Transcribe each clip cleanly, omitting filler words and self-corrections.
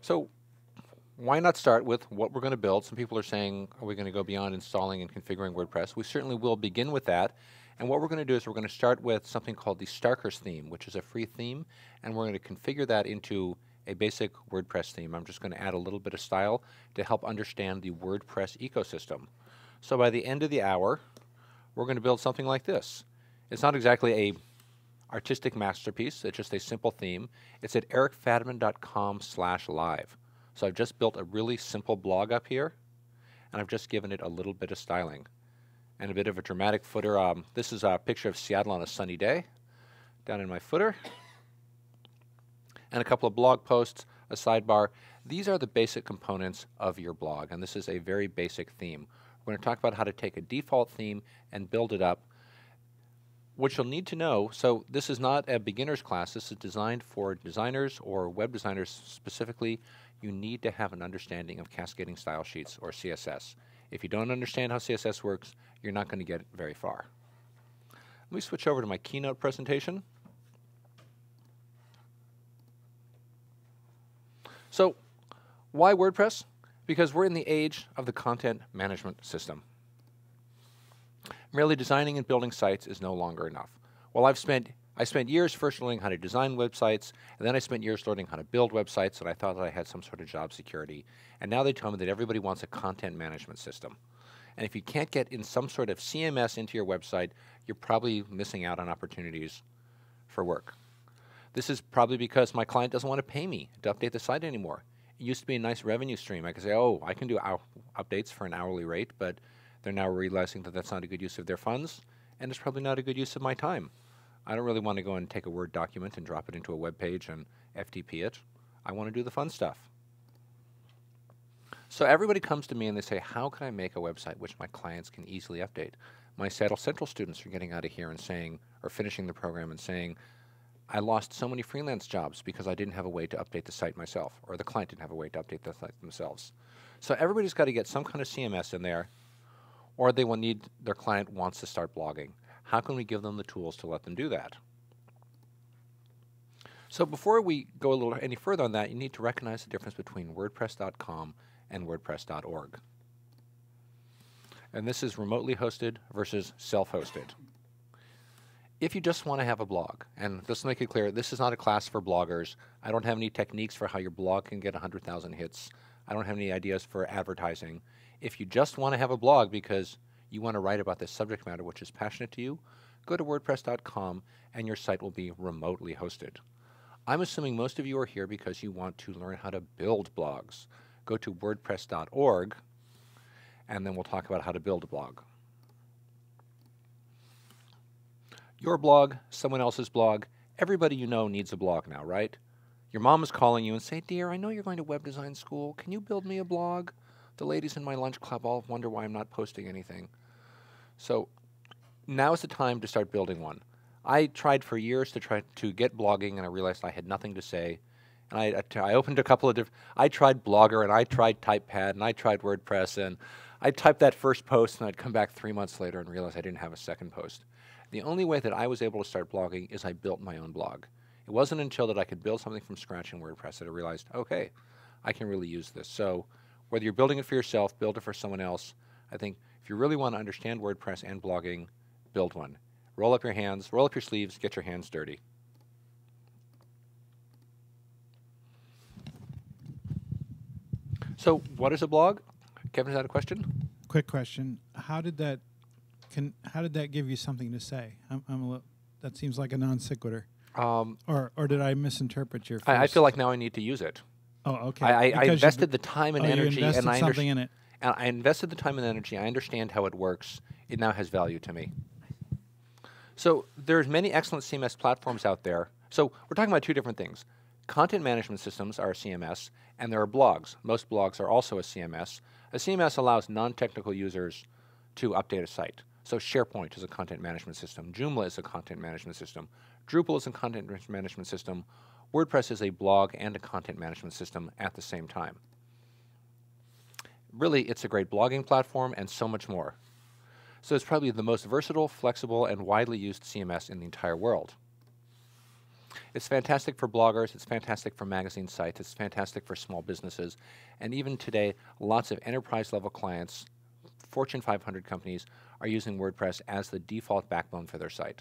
So why not start with what we're going to build? Some people are saying, are we going to go beyond installing and configuring WordPress? We certainly will begin with that. And what we're going to do is we're going to start with something called the Starkers theme, which is a free theme, and we're going to configure that into a basic WordPress theme. I'm just going to add a little bit of style to help understand the WordPress ecosystem. So by the end of the hour, we're going to build something like this. It's not exactly a artistic masterpiece, it's just a simple theme. It's at erikfadiman.com/live. So I've just built a really simple blog up here, and I've just given it a little bit of styling and a bit of a dramatic footer. This is a picture of Seattle on a sunny day down in my footer, and a couple of blog posts, a sidebar. These are the basic components of your blog, and this is a very basic theme. We're going to talk about how to take a default theme and build it up. What you'll need to know, so this is not a beginner's class, this is designed for designers or web designers specifically. You need to have an understanding of cascading style sheets or CSS. If you don't understand how CSS works, you're not going to get very far. Let me switch over to my keynote presentation. So, why WordPress? Because we're in the age of the content management system. Merely designing and building sites is no longer enough. Well, I spent years first learning how to design websites, and then I spent years learning how to build websites, and I thought that I had some sort of job security. And now they tell me that everybody wants a content management system. And if you can't get in some sort of CMS into your website, you're probably missing out on opportunities for work. This is probably because my client doesn't want to pay me to update the site anymore. It used to be a nice revenue stream. I could say, oh, I can do updates for an hourly rate, but they're now realizing that that's not a good use of their funds, and it's probably not a good use of my time. I don't really want to go and take a Word document and drop it into a web page and FTP it. I want to do the fun stuff. So everybody comes to me and they say, how can I make a website which my clients can easily update? My Seattle Central students are getting out of here and saying, or finishing the program and saying, I lost so many freelance jobs because I didn't have a way to update the site myself, or the client didn't have a way to update the site themselves. So everybody's got to get some kind of CMS in there, or they will need, their client wants to start blogging. How can we give them the tools to let them do that? So before we go a little any further on that, you need to recognize the difference between WordPress.com and WordPress.org. And this is remotely hosted versus self-hosted. If you just want to have a blog, and just to make it clear, this is not a class for bloggers. I don't have any techniques for how your blog can get 100,000 hits. I don't have any ideas for advertising. If you just want to have a blog because you want to write about this subject matter which is passionate to you, go to WordPress.com and your site will be remotely hosted. I'm assuming most of you are here because you want to learn how to build blogs. Go to WordPress.org and then we'll talk about how to build a blog. Your blog, someone else's blog, everybody you know needs a blog now, right? Your mom is calling you and say, dear, I know you're going to web design school. Can you build me a blog? The ladies in my lunch club all wonder why I'm not posting anything. So now is the time to start building one. I tried for years to try to get blogging, and I realized I had nothing to say. And I opened a couple of different, I tried Blogger, and I tried TypePad, and I tried WordPress, and I typed that first post, and I'd come back 3 months later and realize I didn't have a second post. The only way that I was able to start blogging is I built my own blog. It wasn't until that I could build something from scratch in WordPress that I realized, okay, I can really use this. So whether you're building it for yourself, build it for someone else, I think if you really want to understand WordPress and blogging, build one. Roll up your hands, roll up your sleeves, get your hands dirty. So what is a blog? Kevin, is that a question? Quick question. How did that give you something to say? That seems like a non sequitur. Or did I misinterpret your? I feel like now I need to use it. Oh, okay. I invested the time and energy, you invested something in it. And I invested the time and energy. I understand how it works. It now has value to me. So there's many excellent CMS platforms out there. So we're talking about two different things. Content management systems are a CMS, and there are blogs. Most blogs are also a CMS. A CMS allows non-technical users to update a site. So SharePoint is a content management system. Joomla is a content management system. Drupal is a content management system. WordPress is a blog and a content management system at the same time. Really, it's a great blogging platform and so much more. So it's probably the most versatile, flexible, and widely used CMS in the entire world. It's fantastic for bloggers, it's fantastic for magazine sites, it's fantastic for small businesses, and even today, lots of enterprise-level clients, Fortune 500 companies, are using WordPress as the default backbone for their site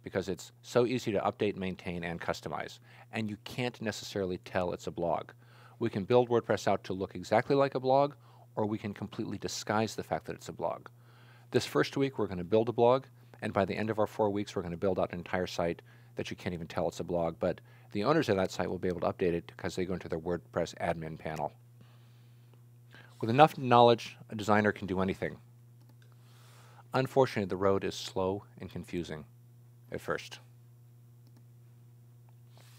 because it's so easy to update, maintain, and customize, and you can't necessarily tell it's a blog. We can build WordPress out to look exactly like a blog, or we can completely disguise the fact that it's a blog. This first week, we're going to build a blog, and by the end of our 4 weeks, we're going to build out an entire site that you can't even tell it's a blog, but the owners of that site will be able to update it because they go into their WordPress admin panel. With enough knowledge, a designer can do anything. Unfortunately, the road is slow and confusing at first.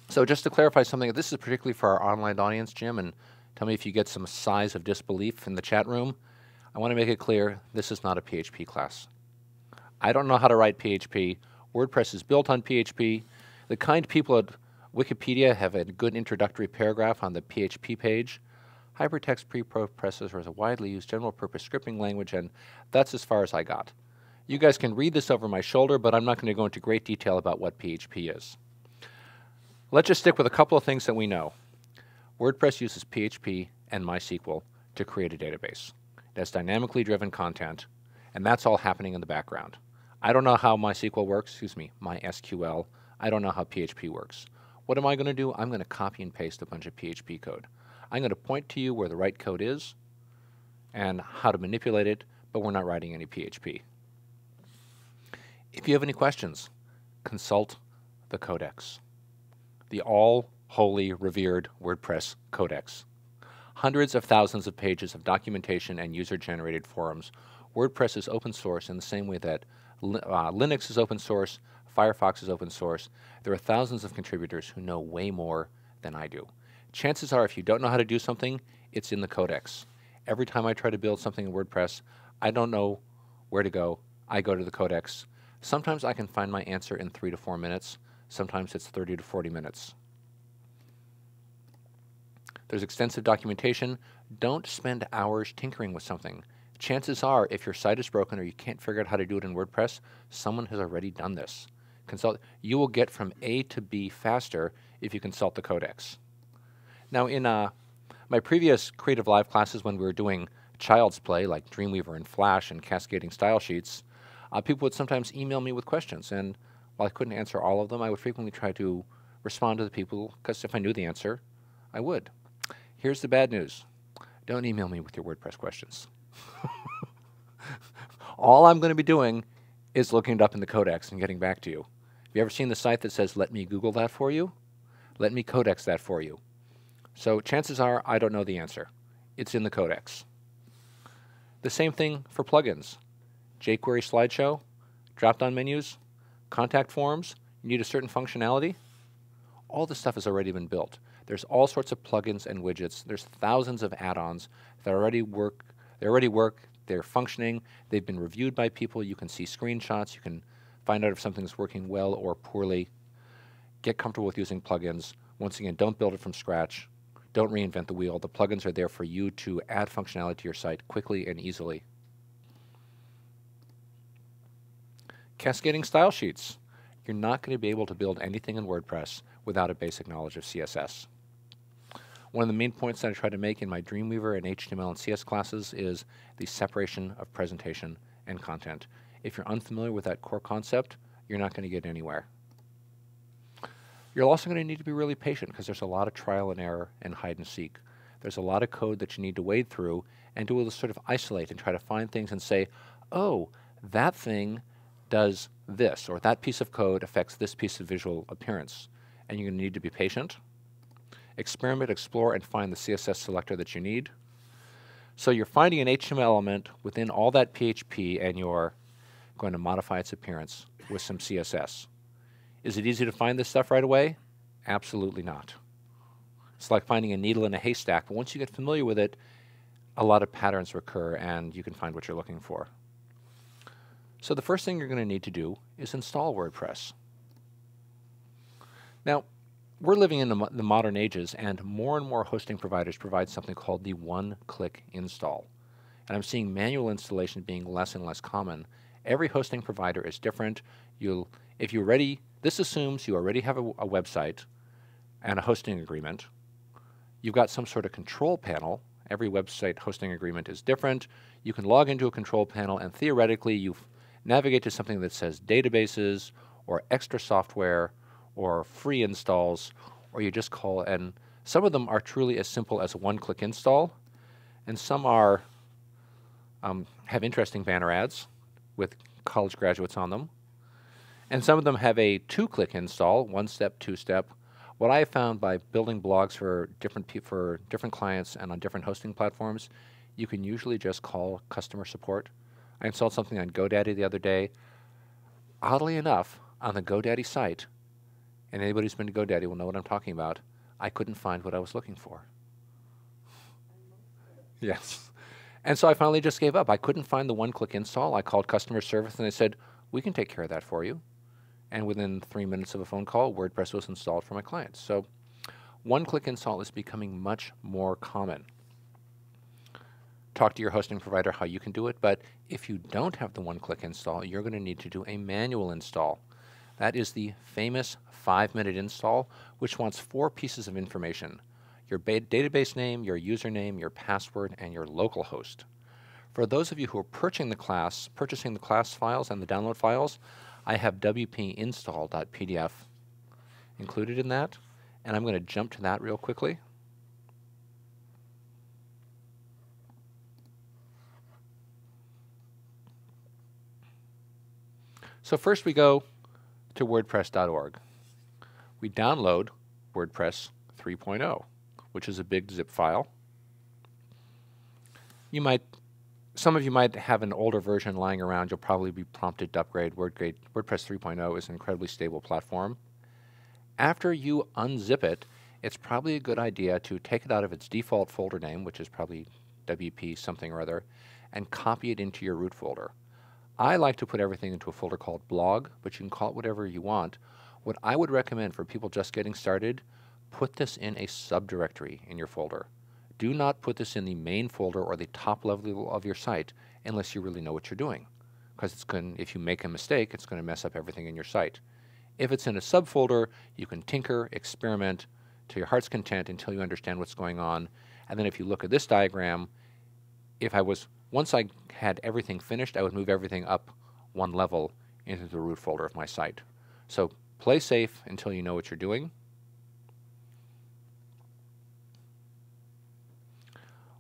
So just to clarify something, this is particularly for our online audience, Jim, and tell me if you get some sighs of disbelief in the chat room. I want to make it clear, this is not a PHP class. I don't know how to write PHP. WordPress is built on PHP. The kind people at Wikipedia have a good introductory paragraph on the PHP page. Hypertext preprocessor is a widely used general-purpose scripting language, and that's as far as I got. You guys can read this over my shoulder, but I'm not going to go into great detail about what PHP is. Let's just stick with a couple of things that we know. WordPress uses PHP and MySQL to create a database. It has dynamically driven content, and that's all happening in the background. I don't know how MySQL works, MySQL. I don't know how PHP works. What am I going to do? I'm going to copy and paste a bunch of PHP code. I'm going to point to you where the right code is and how to manipulate it, but we're not writing any PHP. If you have any questions, consult the Codex, the all-holy revered WordPress Codex. Hundreds of thousands of pages of documentation and user-generated forums. WordPress is open source in the same way that Linux is open source, Firefox is open source. There are thousands of contributors who know way more than I do. Chances are, if you don't know how to do something, it's in the Codex. Every time I try to build something in WordPress, I don't know where to go. I go to the Codex. Sometimes I can find my answer in 3 to 4 minutes. Sometimes it's 30 to 40 minutes. There's extensive documentation. Don't spend hours tinkering with something. Chances are, if your site is broken or you can't figure out how to do it in WordPress, someone has already done this. You will get from A to B faster if you consult the Codex. Now, in my previous creativeLIVE classes, when we were doing child's play, like Dreamweaver and Flash and cascading style sheets, people would sometimes email me with questions. And while I couldn't answer all of them, I would frequently try to respond to the people, because if I knew the answer, I would. Here's the bad news. Don't email me with your WordPress questions. All I'm going to be doing is looking it up in the Codex and getting back to you. Have you ever seen the site that says, let me Google that for you? Let me Codex that for you. So chances are I don't know the answer. It's in the Codex. The same thing for plugins. jQuery slideshow, drop-down menus, contact forms, you need a certain functionality. All this stuff has already been built. There's all sorts of plugins and widgets. There's thousands of add-ons that already work. They're functioning, they've been reviewed by people, you can see screenshots, you can find out if something's working well or poorly. Get comfortable with using plugins. Once again, don't build it from scratch. Don't reinvent the wheel. The plugins are there for you to add functionality to your site quickly and easily. Cascading style sheets. You're not going to be able to build anything in WordPress without a basic knowledge of CSS. One of the main points that I try to make in my Dreamweaver and HTML and CS classes is the separation of presentation and content. If you're unfamiliar with that core concept, you're not going to get anywhere. You're also going to need to be really patient because there's a lot of trial and error and hide and seek. There's a lot of code that you need to wade through and do a sort of isolate and try to find things and say, oh, that thing does this, or that piece of code affects this piece of visual appearance. And you're going to need to be patient. Experiment, explore, and find the CSS selector that you need. So you're finding an HTML element within all that PHP, and you're going to modify its appearance with some CSS. Is it easy to find this stuff right away? Absolutely not. It's like finding a needle in a haystack, but once you get familiar with it, a lot of patterns recur, and you can find what you're looking for. So the first thing you're going to need to do is install WordPress. Now, we're living in the modern ages, and more hosting providers provide something called the one-click install. And I'm seeing manual installation being less and less common. Every hosting provider is different. You'll If you're ready, this assumes you already have a website and a hosting agreement. You've got some sort of control panel. Every website hosting agreement is different. You can log into a control panel, and theoretically you navigate to something that says databases or extra software or free installs, or you just call, and some of them are truly as simple as a one-click install, and some are have interesting banner ads with college graduates on them, and some of them have a two-click install, one-step, two-step. What I have found by building blogs for different clients and on different hosting platforms, you can usually just call customer support. I installed something on GoDaddy the other day. Oddly enough, on the GoDaddy site, and anybody who's been to GoDaddy will know what I'm talking about, I couldn't find what I was looking for. Yes. And so I finally just gave up. I couldn't find the one-click install. I called customer service, and they said, we can take care of that for you. And within 3 minutes of a phone call, WordPress was installed for my clients. So one-click install is becoming much more common. Talk to your hosting provider how you can do it, but if you don't have the one-click install, you're going to need to do a manual install. That is the famous 5-minute install, which wants 4 pieces of information: your database name, your username, your password, and your local host. For those of you who are purchasing the class files and the download files, I have wp-install.pdf included in that, and I'm going to jump to that real quickly. So first we go to WordPress.org. We download WordPress 3.0, which is a big zip file. Some of you might have an older version lying around. You'll probably be prompted to upgrade. WordPress 3.0 is an incredibly stable platform. After you unzip it, it's probably a good idea to take it out of its default folder name, which is probably WP something or other, and copy it into your root folder. I like to put everything into a folder called blog, but you can call it whatever you want. What I would recommend for people just getting started, put this in a subdirectory in your folder. Do not put this in the main folder or the top level of your site unless you really know what you're doing, because if you make a mistake, it's going to mess up everything in your site. If it's in a subfolder, you can tinker, experiment to your heart's content until you understand what's going on. And then if you look at this diagram, once I had everything finished, I would move everything up one level into the root folder of my site. So play safe until you know what you're doing.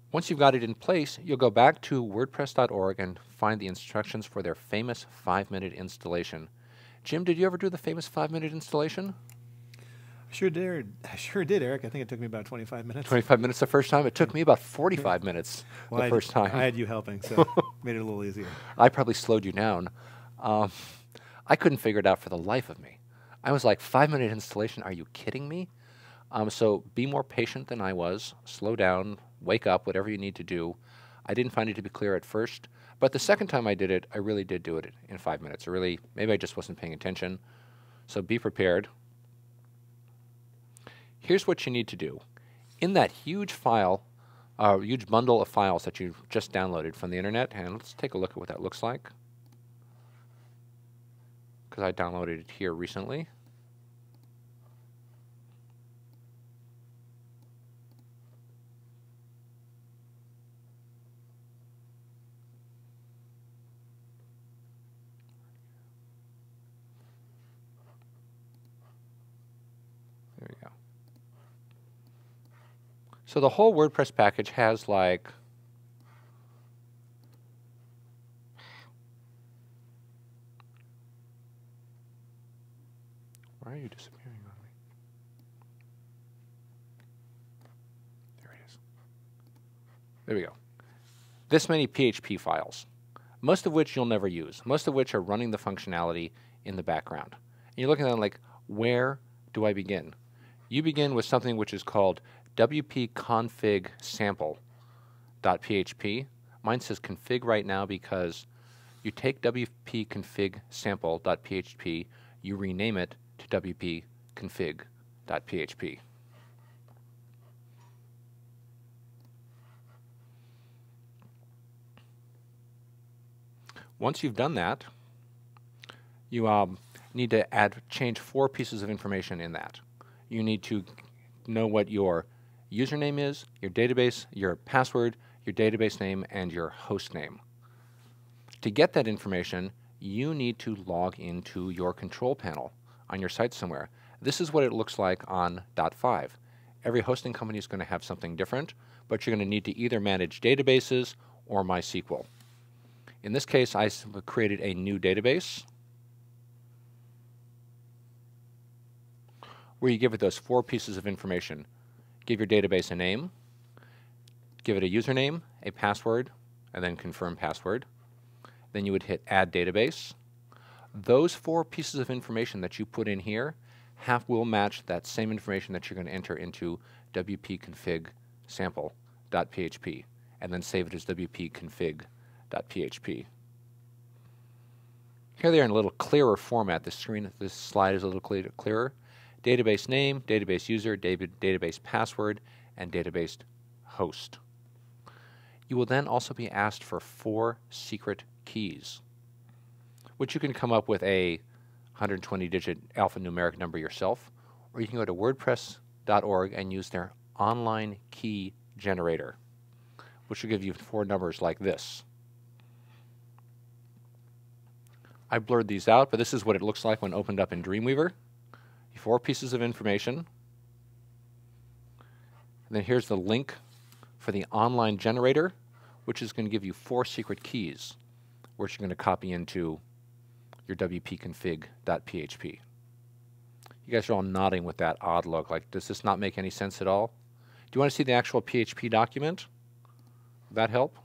Once you've got it in place, you'll go back to WordPress.org and find the instructions for their famous 5-minute installation. Jim, did you ever do the famous 5-minute installation? I sure did, Eric. I think it took me about 25 minutes. 25 minutes the first time? It took me about 45 minutes the first time. I had you helping, so made it a little easier. I probably slowed you down. I couldn't figure it out for the life of me. I was like, 5-minute installation? Are you kidding me? So be more patient than I was. Slow down, wake up, whatever you need to do. I didn't find it to be clear at first, but the second time I did it, I really did do it in 5 minutes. Maybe I just wasn't paying attention. So be prepared. Here's what you need to do. In that huge file, huge bundle of files that you just downloaded from the internet, and let's take a look at what that looks like, because I downloaded it here recently. There we go. So the whole WordPress package has like why are you disappearing on me? There it is. There we go. This many PHP files, most of which you'll never use, most of which are running the functionality in the background. And you're looking at them like, where do I begin? You begin with something which is called wp-config sample.php. Mine says config right now because you take wp-config sample.php, you rename it to wp-config.php. Once you've done that, you need to change 4 pieces of information in that. You need to know what your username is, your database, your password, your database name, and your host name. To get that information, you need to log into your control panel on your site somewhere. This is what it looks like on .5. Every hosting company is going to have something different, but you're going to need to either manage databases or MySQL. In this case, I created a new database where you give it those 4 pieces of information. Give your database a name, give it a username, a password, and then confirm password. Then you would hit Add Database. Those 4 pieces of information that you put in here will match that same information that you're going to enter into wp-config sample.php, and then save it as wp-config.php. Here they are in a little clearer format. This slide is a little clearer. Database name, database user, database password, and database host. You will then also be asked for 4 secret keys, which you can come up with a 120-digit alphanumeric number yourself, or you can go to wordpress.org and use their online key generator, which will give you 4 numbers like this. I blurred these out, but this is what it looks like when opened up in Dreamweaver. 4 pieces of information. And then here's the link for the online generator, which is going to give you 4 secret keys, which you're going to copy into your wp-config.php. You guys are all nodding with that odd look. Like, does this not make any sense at all? Do you want to see the actual PHP document? Would that help?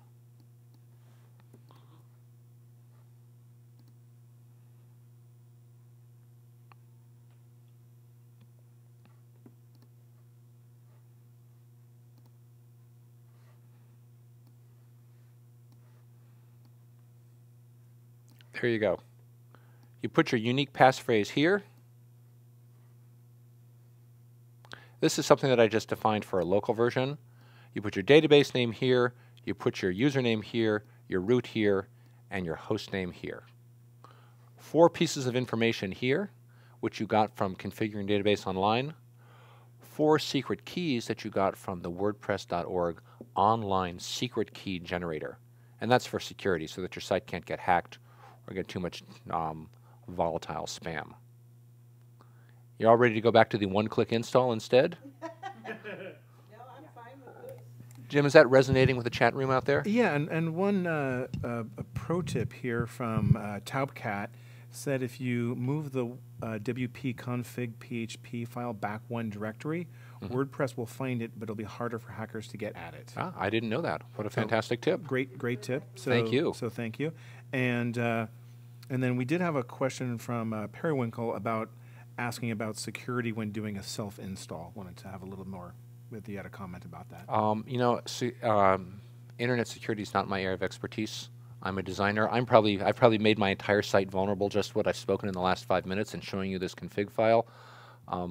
Here you go. You put your unique passphrase here. This is something that I just defined for a local version. You put your database name here, you put your username here, your root here, and your host name here. 4 pieces of information here, which you got from configuring database online. 4 secret keys that you got from the wordpress.org online secret key generator. And that's for security, so that your site can't get hacked or get too much volatile spam. You're all ready to go back to the one-click install instead? No, I'm fine with this. Jim, is that resonating with the chat room out there? Yeah, and one a pro tip here from Taubcat said if you move the wp-config PHP file back one directory, WordPress will find it, but it'll be harder for hackers to get at it. Ah, I didn't know that. What a fantastic tip. Great tip. So, thank you. So thank you. And then we did have a question from Periwinkle about asking about security when doing a self-install. Wanted to have a little more, if you had a comment about that. You know, internet security is not my area of expertise. I'm a designer. I've probably made my entire site vulnerable just what I've spoken in the last 5 minutes and showing you this config file. I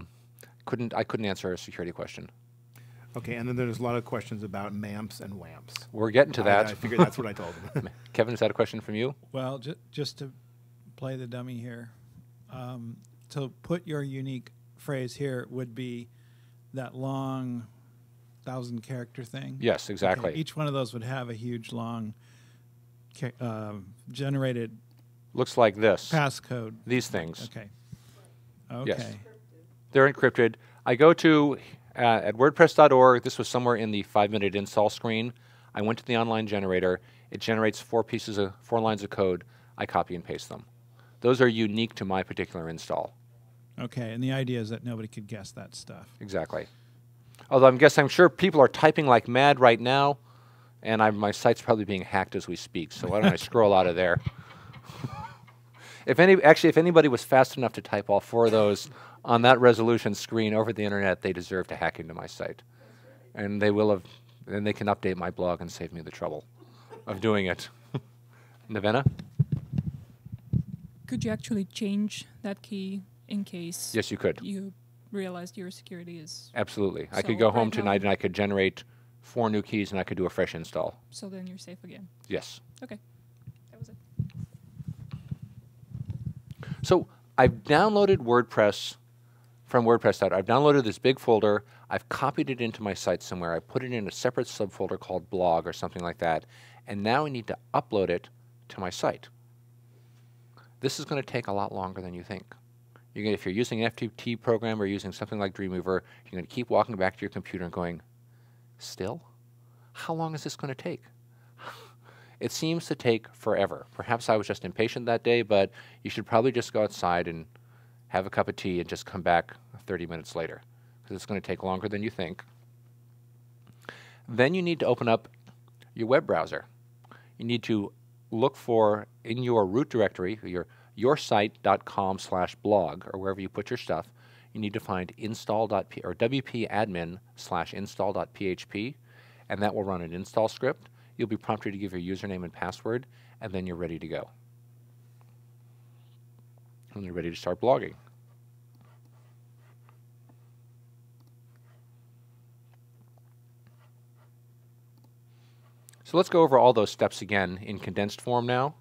couldn't answer a security question. Okay, and then there's a lot of questions about MAMPs and WAMPs. We're getting to that. I figured that's what I told them. Kevin, is that a question from you? Well, just to play the dummy here, to put your unique phrase here would be that long 1,000-character thing? Yes, exactly. Okay, each one of those would have a huge, long generated... Looks like this. Passcode. These things. Okay. Yes. They're encrypted. I go to, at wordpress.org, this was somewhere in the 5-minute install screen. I went to the online generator. It generates 4 lines of code. I copy and paste them. Those are unique to my particular install. Okay, and the idea is that nobody could guess that stuff. Exactly. Although I'm sure people are typing like mad right now, and my site's probably being hacked as we speak, so why don't I scroll out of there? If anybody was fast enough to type all 4 of those on that resolution screen over the internet, they deserve to hack into my site. And they will have, then they can update my blog and save me the trouble of doing it. Nevena? Could you actually change that key in case Yes, you could. you realized your security is... Absolutely. I So could go home right tonight now- and I could generate 4 new keys and I could do a fresh install. So then you're safe again. Yes. Okay. That was it. So I've downloaded WordPress from Wordpress. I've downloaded this big folder. I've copied it into my site somewhere. I put it in a separate subfolder called blog or something like that. And now I need to upload it to my site. This is going to take a lot longer than you think. If you're using an FTP program or using something like Dreamweaver, you're going to keep walking back to your computer and going, still? How long is this going to take? It seems to take forever. Perhaps I was just impatient that day, but you should probably just go outside and have a cup of tea and just come back 30 minutes later, because it's going to take longer than you think. Then you need to open up your web browser. You need to look for, in your root directory, your site.com/blog, or wherever you put your stuff, you need to find install.p or wp-admin/install.php, and that will run an install script. You'll be prompted to give your username and password, and then you're ready to go. And you're ready to start blogging. So let's go over all those steps again in condensed form now.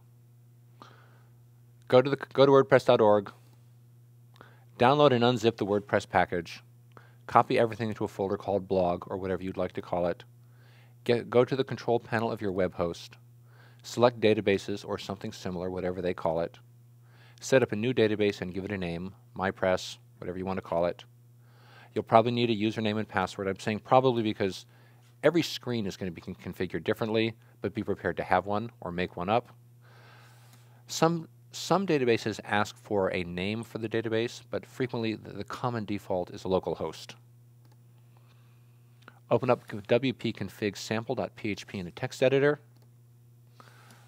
Go to WordPress.org, download and unzip the WordPress package, copy everything into a folder called blog or whatever you'd like to call it. Go to the control panel of your web host, select databases or something similar, whatever they call it. Set up a new database and give it a name, MyPress, whatever you want to call it. You'll probably need a username and password. I'm saying probably because every screen is going to be configured differently, but be prepared to have one or make one up. Some databases ask for a name for the database, but frequently the common default is a local host. Open up wp-config sample.php in a text editor.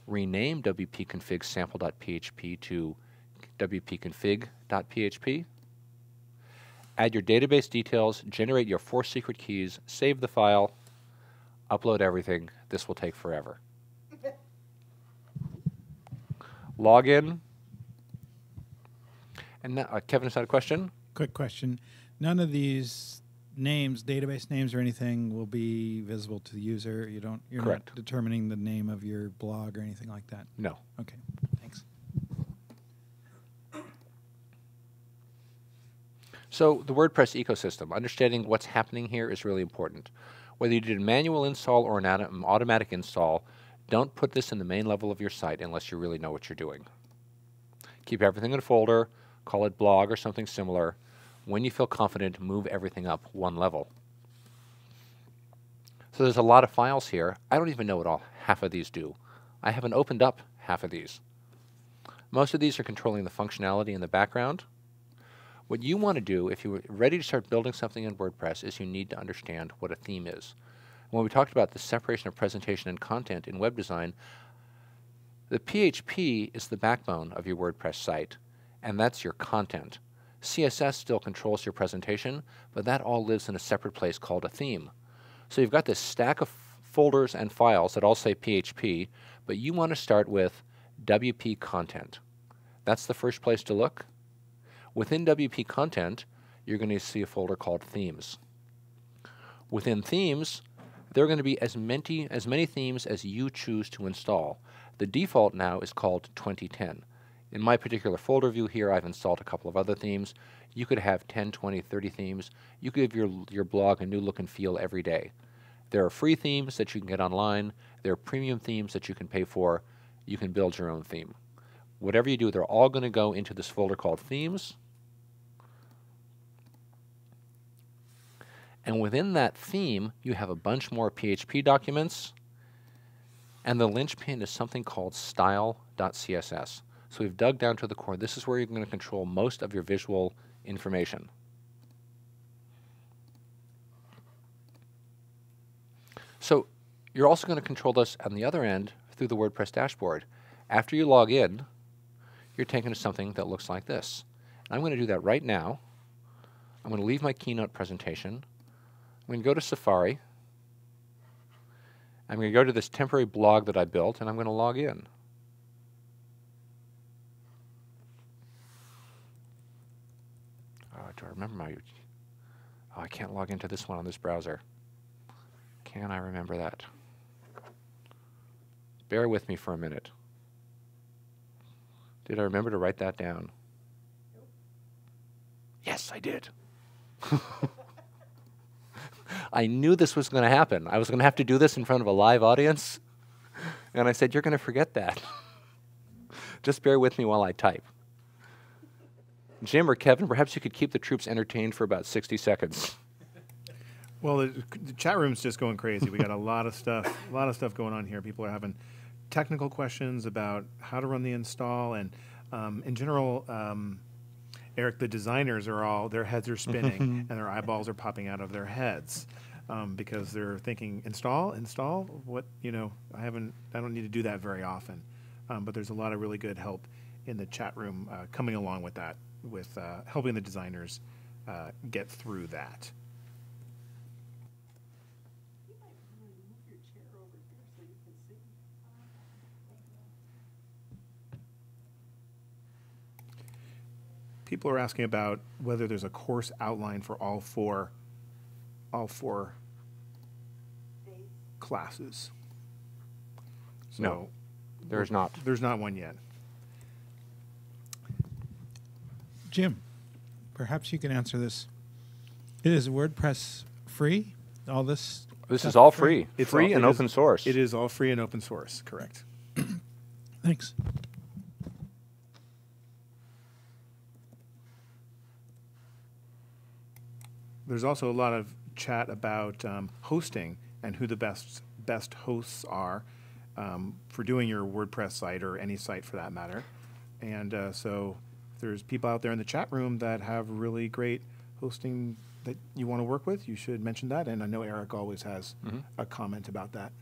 Rename wp-config sample.php to wp-config.php. Add your database details, generate your 4 secret keys, save the file, upload everything. This will take forever. Log in. And now, Kevin has had a question. Quick question. None of these names, database names or anything, will be visible to the user. You're Correct. not determining the name of your blog or anything like that. No. Okay. Thanks. So the WordPress ecosystem, understanding what's happening here is really important. Whether you did a manual install or an automatic install, don't put this in the main level of your site unless you really know what you're doing. Keep everything in a folder, call it blog or something similar. When you feel confident, move everything up one level. So there's a lot of files here. I don't even know what half of these do. I haven't opened up half of these. Most of these are controlling the functionality in the background. What you want to do if you're ready to start building something in WordPress is you need to understand what a theme is. When we talked about the separation of presentation and content in web design, the PHP is the backbone of your WordPress site, and that's your content. CSS still controls your presentation, but that all lives in a separate place called a theme. So you've got this stack of folders and files that all say PHP, but you want to start with WP content. That's the first place to look. Within WP content, you're going to see a folder called themes. Within themes, there are going to be as many themes as you choose to install. The default now is called 2010. In my particular folder view here, I've installed a couple of other themes. You could have 10, 20, 30 themes. You could give your blog a new look and feel every day. There are free themes that you can get online. There are premium themes that you can pay for. You can build your own theme. Whatever you do, they're all going to go into this folder called themes. And within that theme, you have a bunch more PHP documents. And the linchpin is something called style.css. So we've dug down to the core. This is where you're going to control most of your visual information. So you're also going to control this on the other end through the WordPress dashboard. After you log in, you're taken to something that looks like this. And I'm going to do that right now. I'm going to leave my keynote presentation. I'm going to go to Safari. I'm going to go to this temporary blog that I built, and I'm going to log in. Do I remember my... Oh, I can't log into this one on this browser. Can I remember that? Bear with me for a minute. Did I remember to write that down? Nope. Yes, I did. I knew this was going to happen. I was going to have to do this in front of a live audience. And I said, you're going to forget that. Just bear with me while I type. Jim or Kevin, perhaps you could keep the troops entertained for about 60 seconds. Well, the chat room's just going crazy. We got a lot of stuff going on here. People are having technical questions about how to run the install, and in general, Eric, the designers are all, their heads are spinning and their eyeballs are popping out of their heads because they're thinking, install, what, I don't need to do that very often. But there's a lot of really good help in the chat room coming along with that, with helping the designers get through that. You might want to move your chair over here so you can see. People are asking about whether there's a course outline for all four classes. So No, there's not. There's not one yet. Jim, perhaps you can answer this. Is WordPress free? All this? This stuff is all free. It's Free all- and it is- open source. It is all free and open source, correct. Thanks. There's also a lot of chat about hosting and who the best hosts are for doing your WordPress site or any site for that matter. And so if there's people out there in the chat room that have really great hosting that you want to work with, you should mention that. And I know Eric always has a comment about that.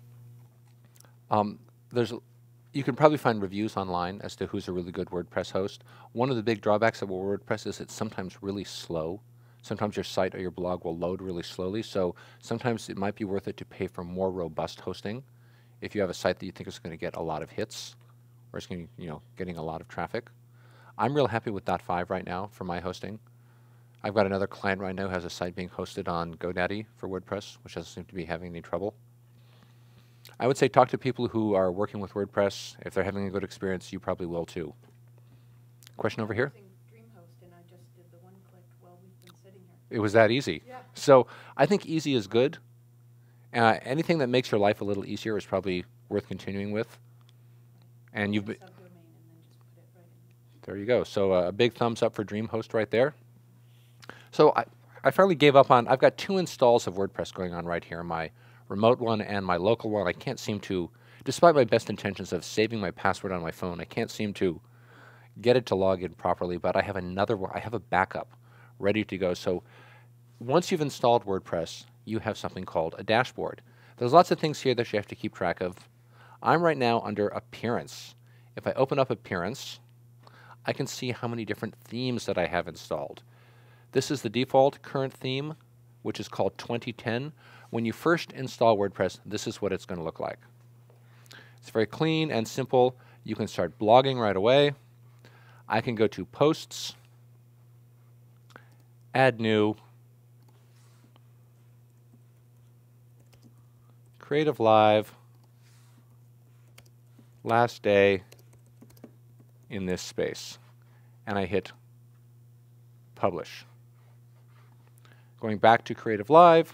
You can probably find reviews online as to who's a really good WordPress host. One of the big drawbacks of WordPress is it's sometimes really slow. Sometimes your site or your blog will load really slowly, so sometimes it might be worth it to pay for more robust hosting if you have a site that you think is going to get a lot of hits or it's going to, getting a lot of traffic. I'm real happy with Dot 5 right now for my hosting. I've got another client right now who has a site being hosted on GoDaddy for WordPress, which doesn't seem to be having any trouble. I would say talk to people who are working with WordPress. If they're having a good experience, you probably will too. Question over here? It was that easy. Yeah. So I think easy is good. Anything that makes your life a little easier is probably worth continuing with. And you've been, there you go. So a big thumbs up for DreamHost right there. So I finally gave up on, I've got 2 installs of WordPress going on right here, my remote one and my local one. I can't seem to, despite my best intentions of saving my password on my phone, I can't seem to get it to log in properly, but I have another one, I have a backup ready to go. So once you've installed WordPress, you have something called a dashboard. There's lots of things here that you have to keep track of. I'm right now under Appearance. If I open up Appearance, I can see how many different themes that I have installed. This is the default current theme, which is called 2010. When you first install WordPress, this is what it's going to look like. It's very clean and simple. You can start blogging right away. I can go to Posts, Add New, creativeLIVE, last day in this space, and I hit Publish. Going back to creativeLIVE,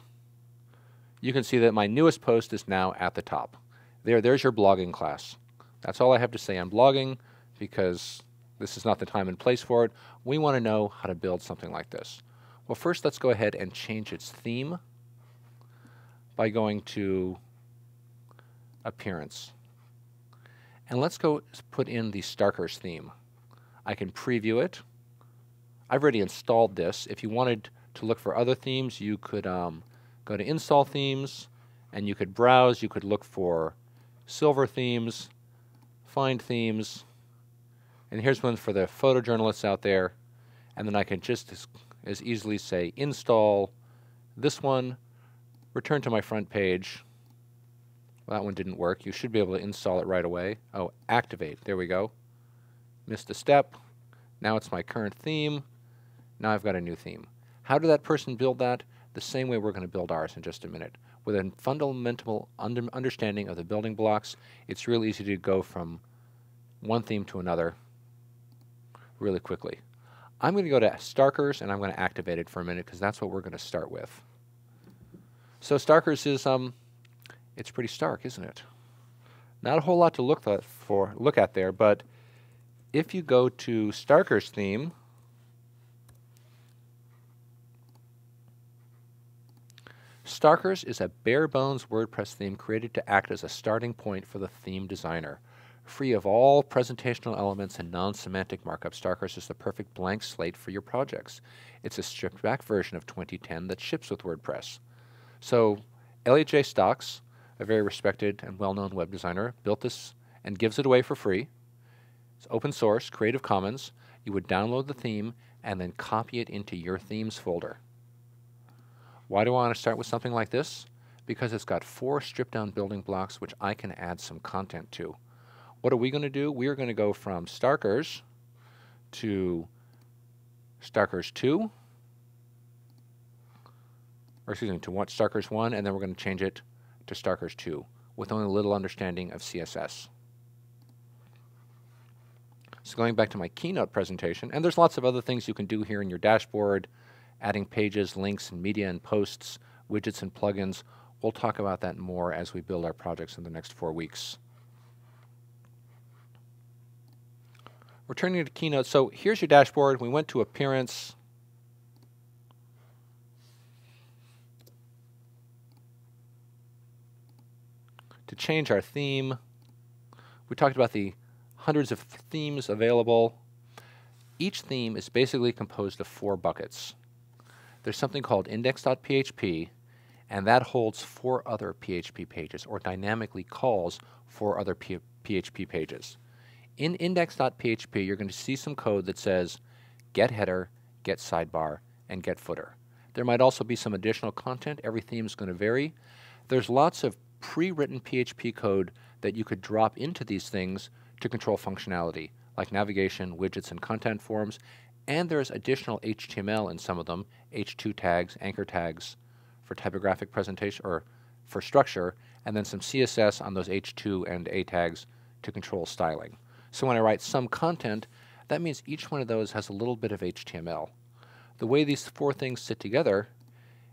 you can see that my newest post is now at the top. There's your blogging class. That's all I have to say on blogging because this is not the time and place for it. We want to know how to build something like this. Well, first let's go ahead and change its theme by going to Appearance. And let's go put in the Starkers theme. I can preview it. I've already installed this. If you wanted to look for other themes, you could go to Install Themes, and you could browse. You could look for Silver themes, find themes, and here's one for the photojournalists out there. And then I can just as easily say install this one, return to my front page. Well, that one didn't work. You should be able to install it right away. Oh, activate. There we go. Missed a step. Now it's my current theme. Now I've got a new theme. How did that person build that? The same way we're going to build ours in just a minute. With a fundamental understanding of the building blocks, it's real easy to go from one theme to another really quickly. I'm going to go to Starkers, and I'm going to activate it for a minute because that's what we're going to start with. So Starkers is, it's pretty stark, isn't it? Not a whole lot to look at there, but if you go to Starkers theme, Starkers is a bare-bones WordPress theme created to act as a starting point for the theme designer. Free of all presentational elements and non-semantic markup, Starkers is the perfect blank slate for your projects. It's a stripped-back version of 2010 that ships with WordPress. So Elliot J. Stocks, a very respected and well-known web designer, built this and gives it away for free. It's open source, Creative Commons. You would download the theme and then copy it into your themes folder. Why do I want to start with something like this? Because it's got 4 stripped-down building blocks which I can add some content to. What are we going to do? We are going to go from Starkers to Starkers 2, or excuse me, to Starkers 1, and then we're going to change it to Starkers 2 with only a little understanding of CSS. So going back to my keynote presentation, and there's lots of other things you can do here in your dashboard, adding pages, links, and media and posts, widgets and plugins. We'll talk about that more as we build our projects in the next 4 weeks. Returning to Keynote, so here's your dashboard. We went to Appearance. To change our theme, we talked about the hundreds of themes available. Each theme is basically composed of 4 buckets. There's something called index.php, and that holds 4 other PHP pages, or dynamically calls 4 other PHP pages. In index.php, you're going to see some code that says get header, get sidebar, and get footer. There might also be some additional content. Every theme is going to vary. There's lots of pre-written PHP code that you could drop into these things to control functionality, like navigation, widgets, and content forms. And there's additional HTML in some of them, H2 tags, anchor tags for typographic presentation or for structure, and then some CSS on those H2 and A tags to control styling. So when I write some content, that means each one of those has a little bit of HTML. The way these 4 things sit together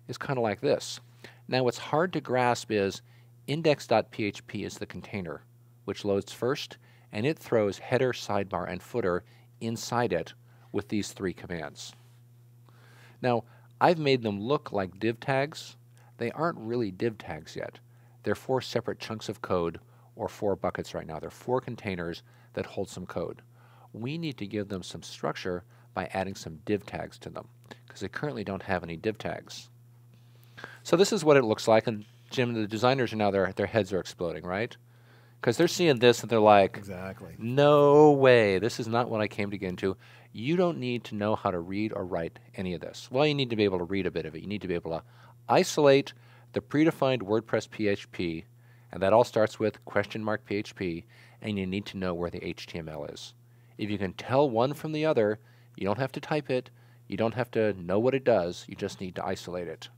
is kind of like this. Now what's hard to grasp is index.php is the container, which loads first, and it throws header, sidebar, and footer inside it with these 3 commands. Now, I've made them look like div tags. They aren't really div tags yet. They're 4 separate chunks of code, or 4 buckets right now. They're 4 containers that hold some code. We need to give them some structure by adding some div tags to them, because they currently don't have any div tags. So this is what it looks like, and Jim, the designers are now, their heads are exploding, right? Because they're seeing this and they're like, Exactly. no way, this is not what I came to get into. You don't need to know how to read or write any of this. Well, you need to be able to read a bit of it. You need to be able to isolate the predefined WordPress PHP, and that all starts with $PHP, and you need to know where the HTML is. If you can tell one from the other, you don't have to type it, you don't have to know what it does, you just need to isolate it.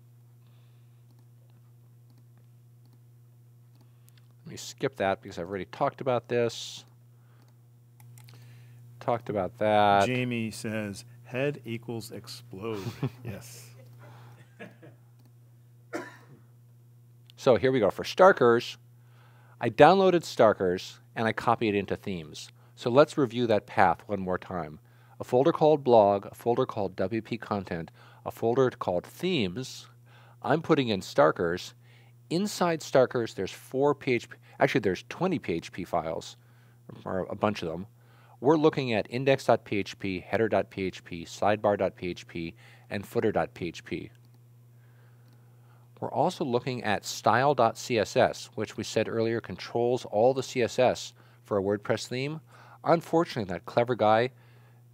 Let me skip that because I've already talked about this. Talked about that. Jamie says, head equals explode. Yes. So here we go. For Starkers, I downloaded Starkers and I copied it into themes. So let's review that path one more time. A folder called blog, a folder called WP content, a folder called themes. I'm putting in Starkers. Inside Starkers, there's 4 PHP, actually there's 20 PHP files, or a bunch of them. We're looking at index.php, header.php, sidebar.php, and footer.php. We're also looking at style.css, which we said earlier controls all the CSS for a WordPress theme. Unfortunately, that clever guy,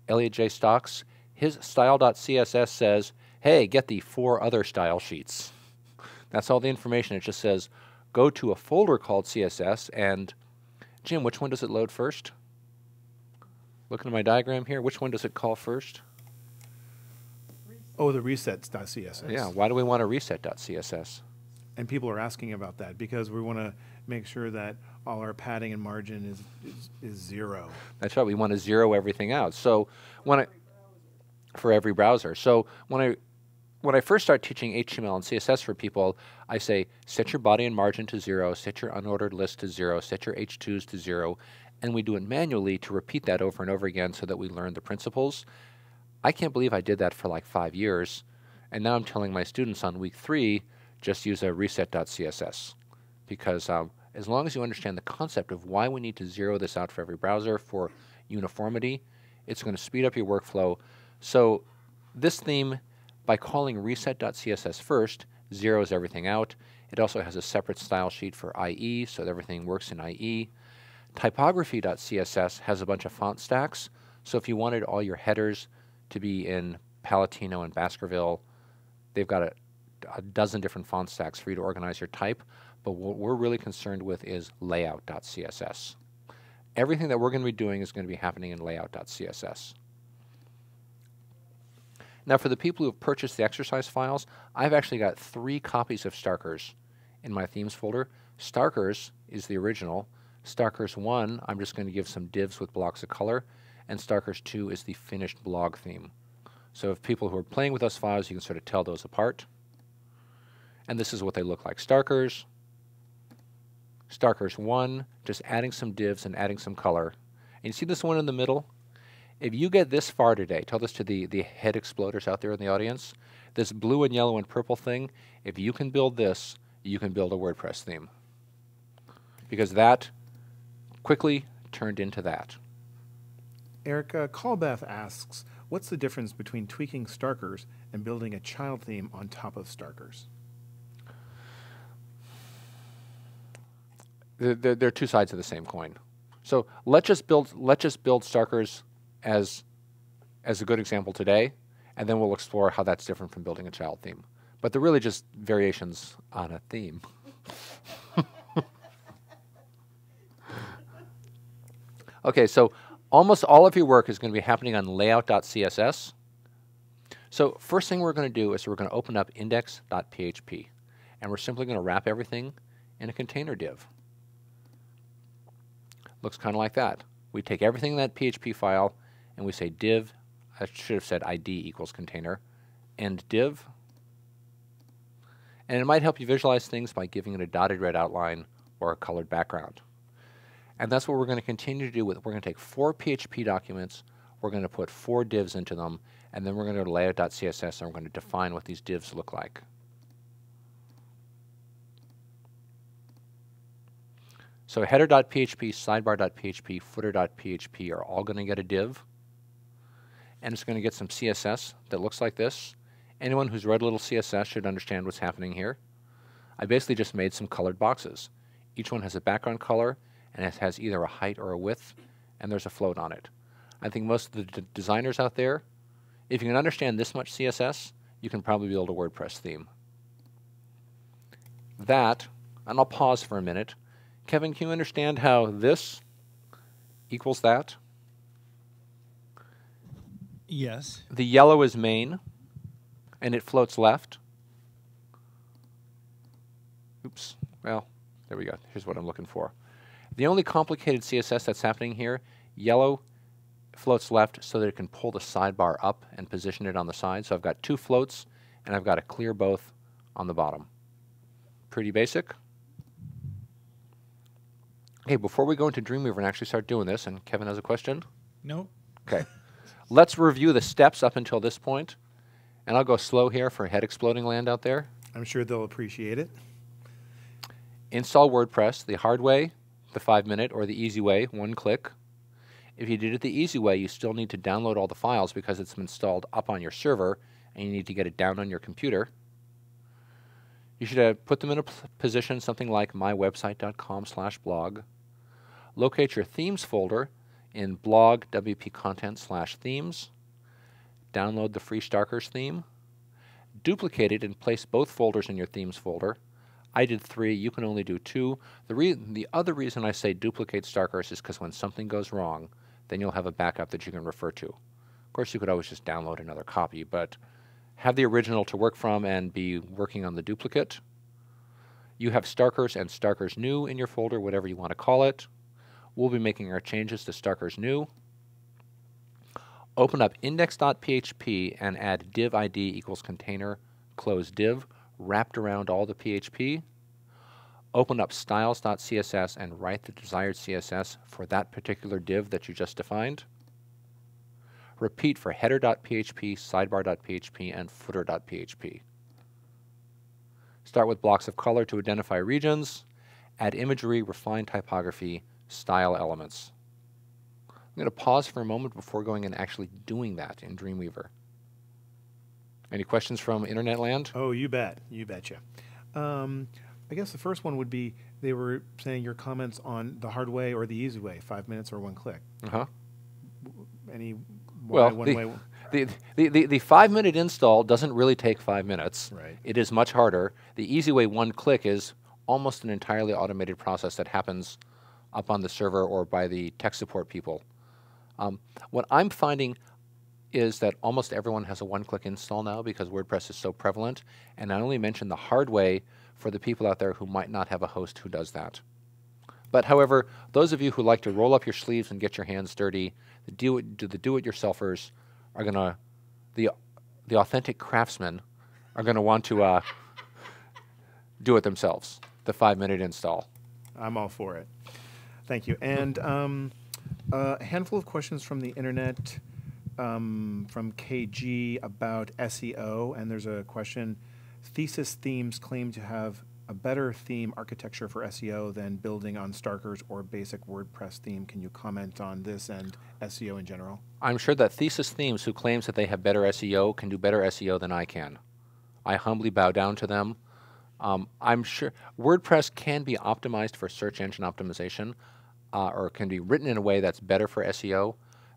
Elliot J. Stocks, his style.css says, hey, get the 4 other style sheets. That's all the information. It just says, go to a folder called CSS, and Jim, which one does it load first? Looking at my diagram here, which one does it call first? Oh, the resets.css. Yeah, why do we want a reset.css? And people are asking about that because we want to make sure that all our padding and margin is 0. That's right, we want to zero everything out. So when for every browser. So when I first start teaching HTML and CSS for people, I say set your body and margin to 0, set your unordered list to 0, set your H2s to 0, and we do it manually to repeat that over and over again so that we learn the principles. I can't believe I did that for like 5 years, and now I'm telling my students on week 3, just use a reset.css, because as long as you understand the concept of why we need to zero this out for every browser for uniformity, it's going to speed up your workflow. So this theme, by calling reset.css first, zeroes everything out. It also has a separate style sheet for IE, so that everything works in IE. Typography.css has a bunch of font stacks, so if you wanted all your headers to be in Palatino and Baskerville, they've got a dozen different font stacks for you to organize your type, but what we're really concerned with is layout.css. Everything that we're going to be doing is going to be happening in layout.css. Now for the people who have purchased the exercise files, I've actually got 3 copies of Starkers in my themes folder. Starkers is the original. Starkers 1, I'm just going to give some divs with blocks of color, and Starkers 2 is the finished blog theme. So if people who are playing with those files, you can sort of tell those apart. And this is what they look like. Starkers, Starkers 1, just adding some divs and adding some color. And you see this one in the middle? If you get this far today, tell this to the head exploders out there in the audience, this blue and yellow and purple thing, if you can build this, you can build a WordPress theme. Because that quickly turned into that. Eric, Callbeth asks, what's the difference between tweaking Starkers and building a child theme on top of Starkers? They're 2 sides of the same coin. So let's just build Starkers as a good example today, and then we'll explore how that's different from building a child theme. But they're really just variations on a theme. Okay, so almost all of your work is going to be happening on layout.css. So first thing we're going to do is we're going to open up index.php, and we're simply going to wrap everything in a container div. Looks kind of like that. We take everything in that PHP file, and we say div, I should have said ID equals container, and div. And it might help you visualize things by giving it a dotted red outline or a colored background. And that's what we're going to continue to do with it. We're going to take 4 PHP documents, we're going to put 4 divs into them, and then we're going to go to layout.css and we're going to define what these divs look like. So header.php, sidebar.php, footer.php are all going to get a div. And it's going to get some CSS that looks like this. Anyone who's read a little CSS should understand what's happening here. I basically just made some colored boxes. Each one has a background color, and it has either a height or a width, and there's a float on it. I think most of the designers out there, if you can understand this much CSS, you can probably build a WordPress theme. That, and I'll pause for a minute. Kevin, can you understand how this equals that? Yes. The yellow is main, and it floats left. Oops. Well, there we go. Here's what I'm looking for. The only complicated CSS that's happening here, yellow floats left so that it can pull the sidebar up and position it on the side. So I've got 2 floats, and I've got to clear both on the bottom. Pretty basic. Okay, before we go into Dreamweaver and actually start doing this, and Kevin has a question? Nope. Okay. Let's review the steps up until this point, and I'll go slow here for head exploding land out there. I'm sure they'll appreciate it. Install WordPress the hard way, the 5-minute, or the easy way, 1 click. If you did it the easy way, you still need to download all the files because it's installed up on your server, and you need to get it down on your computer. You should put them in a position something like mywebsite.com/blog. Locate your themes folder in blog WP content/themes. Download the free Starkers theme. Duplicate it and place both folders in your themes folder. I did 3, you can only do 2. The other reason I say duplicate Starkers is because when something goes wrong, then you'll have a backup that you can refer to. Of course, you could always just download another copy, but have the original to work from and be working on the duplicate. You have Starkers and Starkers New in your folder, whatever you want to call it. We'll be making our changes to Starkers New. Open up index.php and add div ID equals container, close div, wrapped around all the PHP. Open up styles.css and write the desired CSS for that particular div that you just defined. Repeat for header.php, sidebar.php, and footer.php. Start with blocks of color to identify regions. Add imagery, refine typography, style elements. I'm going to pause for a moment before going and actually doing that in Dreamweaver. Any questions from internet land? Oh, you bet. You betcha. I guess the first one would be, they were saying your comments on the hard way or the easy way, 5 minutes or one click. Uh-huh. Any Well, one way? the 5-minute install doesn't really take 5 minutes. Right. It is much harder. The easy way, one click, is almost an entirely automated process that happens up on the server or by the tech support people. What I'm finding is that almost everyone has a one-click install now because WordPress is so prevalent, and I only mention the hard way for the people out there who might not have a host who does that. But however, those of you who like to roll up your sleeves and get your hands dirty, the do-it-yourselfers are going to, the authentic craftsmen are going to want to do it themselves, the 5-minute install. I'm all for it. Thank you. And a handful of questions from the internet, from KG about SEO, and there's a question, Thesis themes claim to have a better theme architecture for SEO than building on Starker's or basic WordPress theme. Can you comment on this and SEO in general? I'm sure that Thesis Themes, who claims that they have better SEO, can do better SEO than I can. I humbly bow down to them. I'm sure WordPress can be optimized for search engine optimization, or can be written in a way that's better for SEO.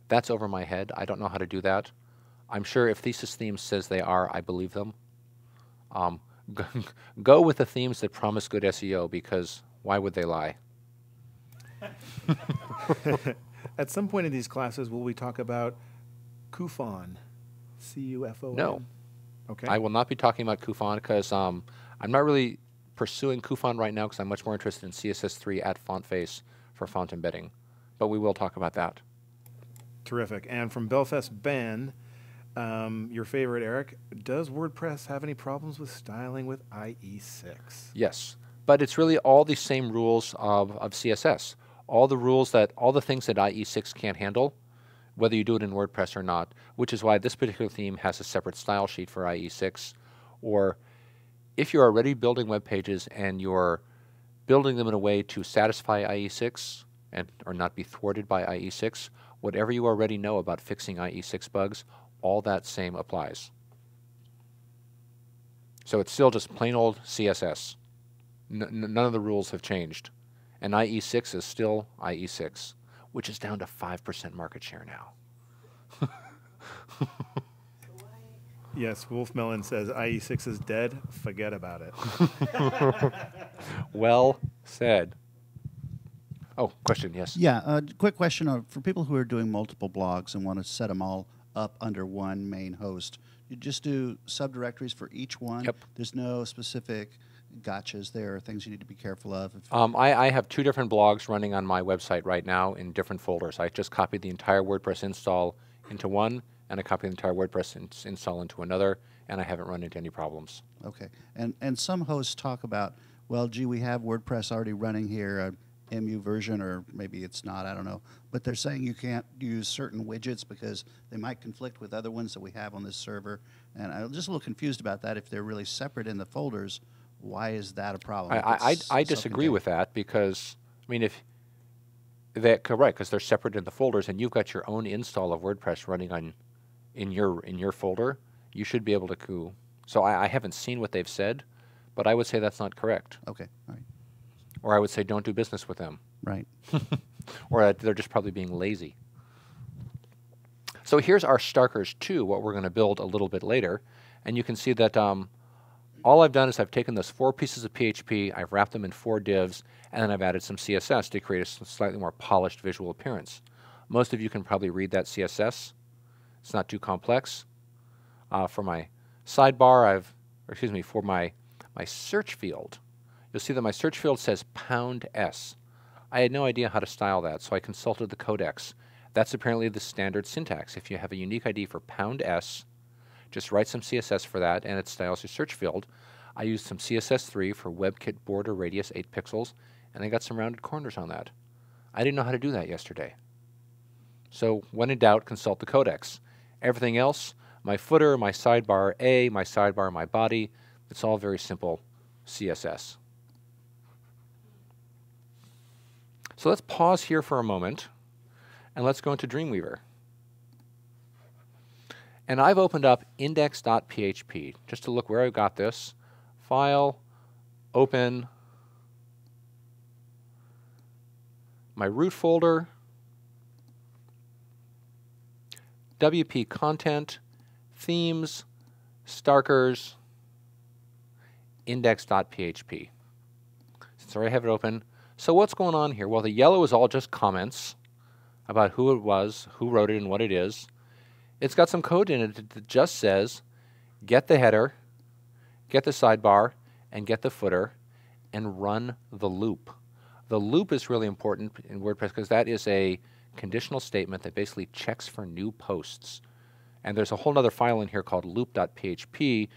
That's over my head. I don't know how to do that. I'm sure if Thesis Themes says they are, I believe them. Go with the themes that promise good SEO, because why would they lie? At some point in these classes, will we talk about CUFON? C-U-F-O-N? No. Okay. I will not be talking about CUFON because I'm not really pursuing CUFON right now because I'm much more interested in CSS3 at font face for font embedding. But we will talk about that. Terrific. And from Belfast Ben, your favorite, Eric, does WordPress have any problems with styling with IE6? Yes, but it's really all the same rules of CSS. All the things that IE6 can't handle, whether you do it in WordPress or not, which is why this particular theme has a separate style sheet for IE6. Or if you're already building web pages and you're building them in a way to satisfy IE6 or not be thwarted by IE6, whatever you already know about fixing IE6 bugs, all that same applies. So it's still just plain old CSS. None of the rules have changed. And IE6 is still IE6, which is down to 5% market share now. Yes, Wolfmelon says IE6 is dead. Forget about it. Well said. Oh, question, yes. Yeah, quick question for people who are doing multiple blogs and want to set them all up under one main host. You just do subdirectories for each one? Yep. There's no specific gotchas there or things you need to be careful of? I have 2 different blogs running on my website right now in different folders. I just copied the entire WordPress install into one, and I copied the entire WordPress install into another, and I haven't run into any problems. Okay. And some hosts talk about, well, gee, we have WordPress already running here, MU version, or maybe it's not, I don't know. But they're saying you can't use certain widgets because they might conflict with other ones that we have on this server. And I'm just a little confused about that. If they're really separate in the folders, why is that a problem? I disagree with that because, I mean, if they're correct, because they're separate in the folders and you've got your own install of WordPress running in your folder, you should be able to. So I haven't seen what they've said, but I would say that's not correct. Okay, all right. Or I would say don't do business with them. Right. Or they're just probably being lazy. So here's our Starkers 2, what we're going to build a little bit later. And you can see that all I've done is I've taken those 4 pieces of PHP, I've wrapped them in 4 divs, and then I've added some CSS to create a slightly more polished visual appearance. Most of you can probably read that CSS. It's not too complex. For my sidebar, for my search field, you'll see that my search field says #S. I had no idea how to style that, so I consulted the codex. That's apparently the standard syntax. If you have a unique ID for #s, just write some CSS for that, and it styles your search field. I used some CSS3 for WebKit border radius 8 pixels, and I got some rounded corners on that. I didn't know how to do that yesterday. So when in doubt, consult the codex. Everything else, my footer, my sidebar A, my sidebar, my body, it's all very simple CSS. So let's pause here for a moment, and let's go into Dreamweaver. And I've opened up index.php just to look where I got this. File, open, my root folder, WP content, themes, Starkers, index.php. Since I already have it open. So what's going on here? Well, the yellow is all just comments about who it was, who wrote it, and what it is. It's got some code in it that just says, get the header, get the sidebar, and get the footer, and run the loop. The loop is really important in WordPress because that is a conditional statement that basically checks for new posts. And there's a whole other file in here called loop.php,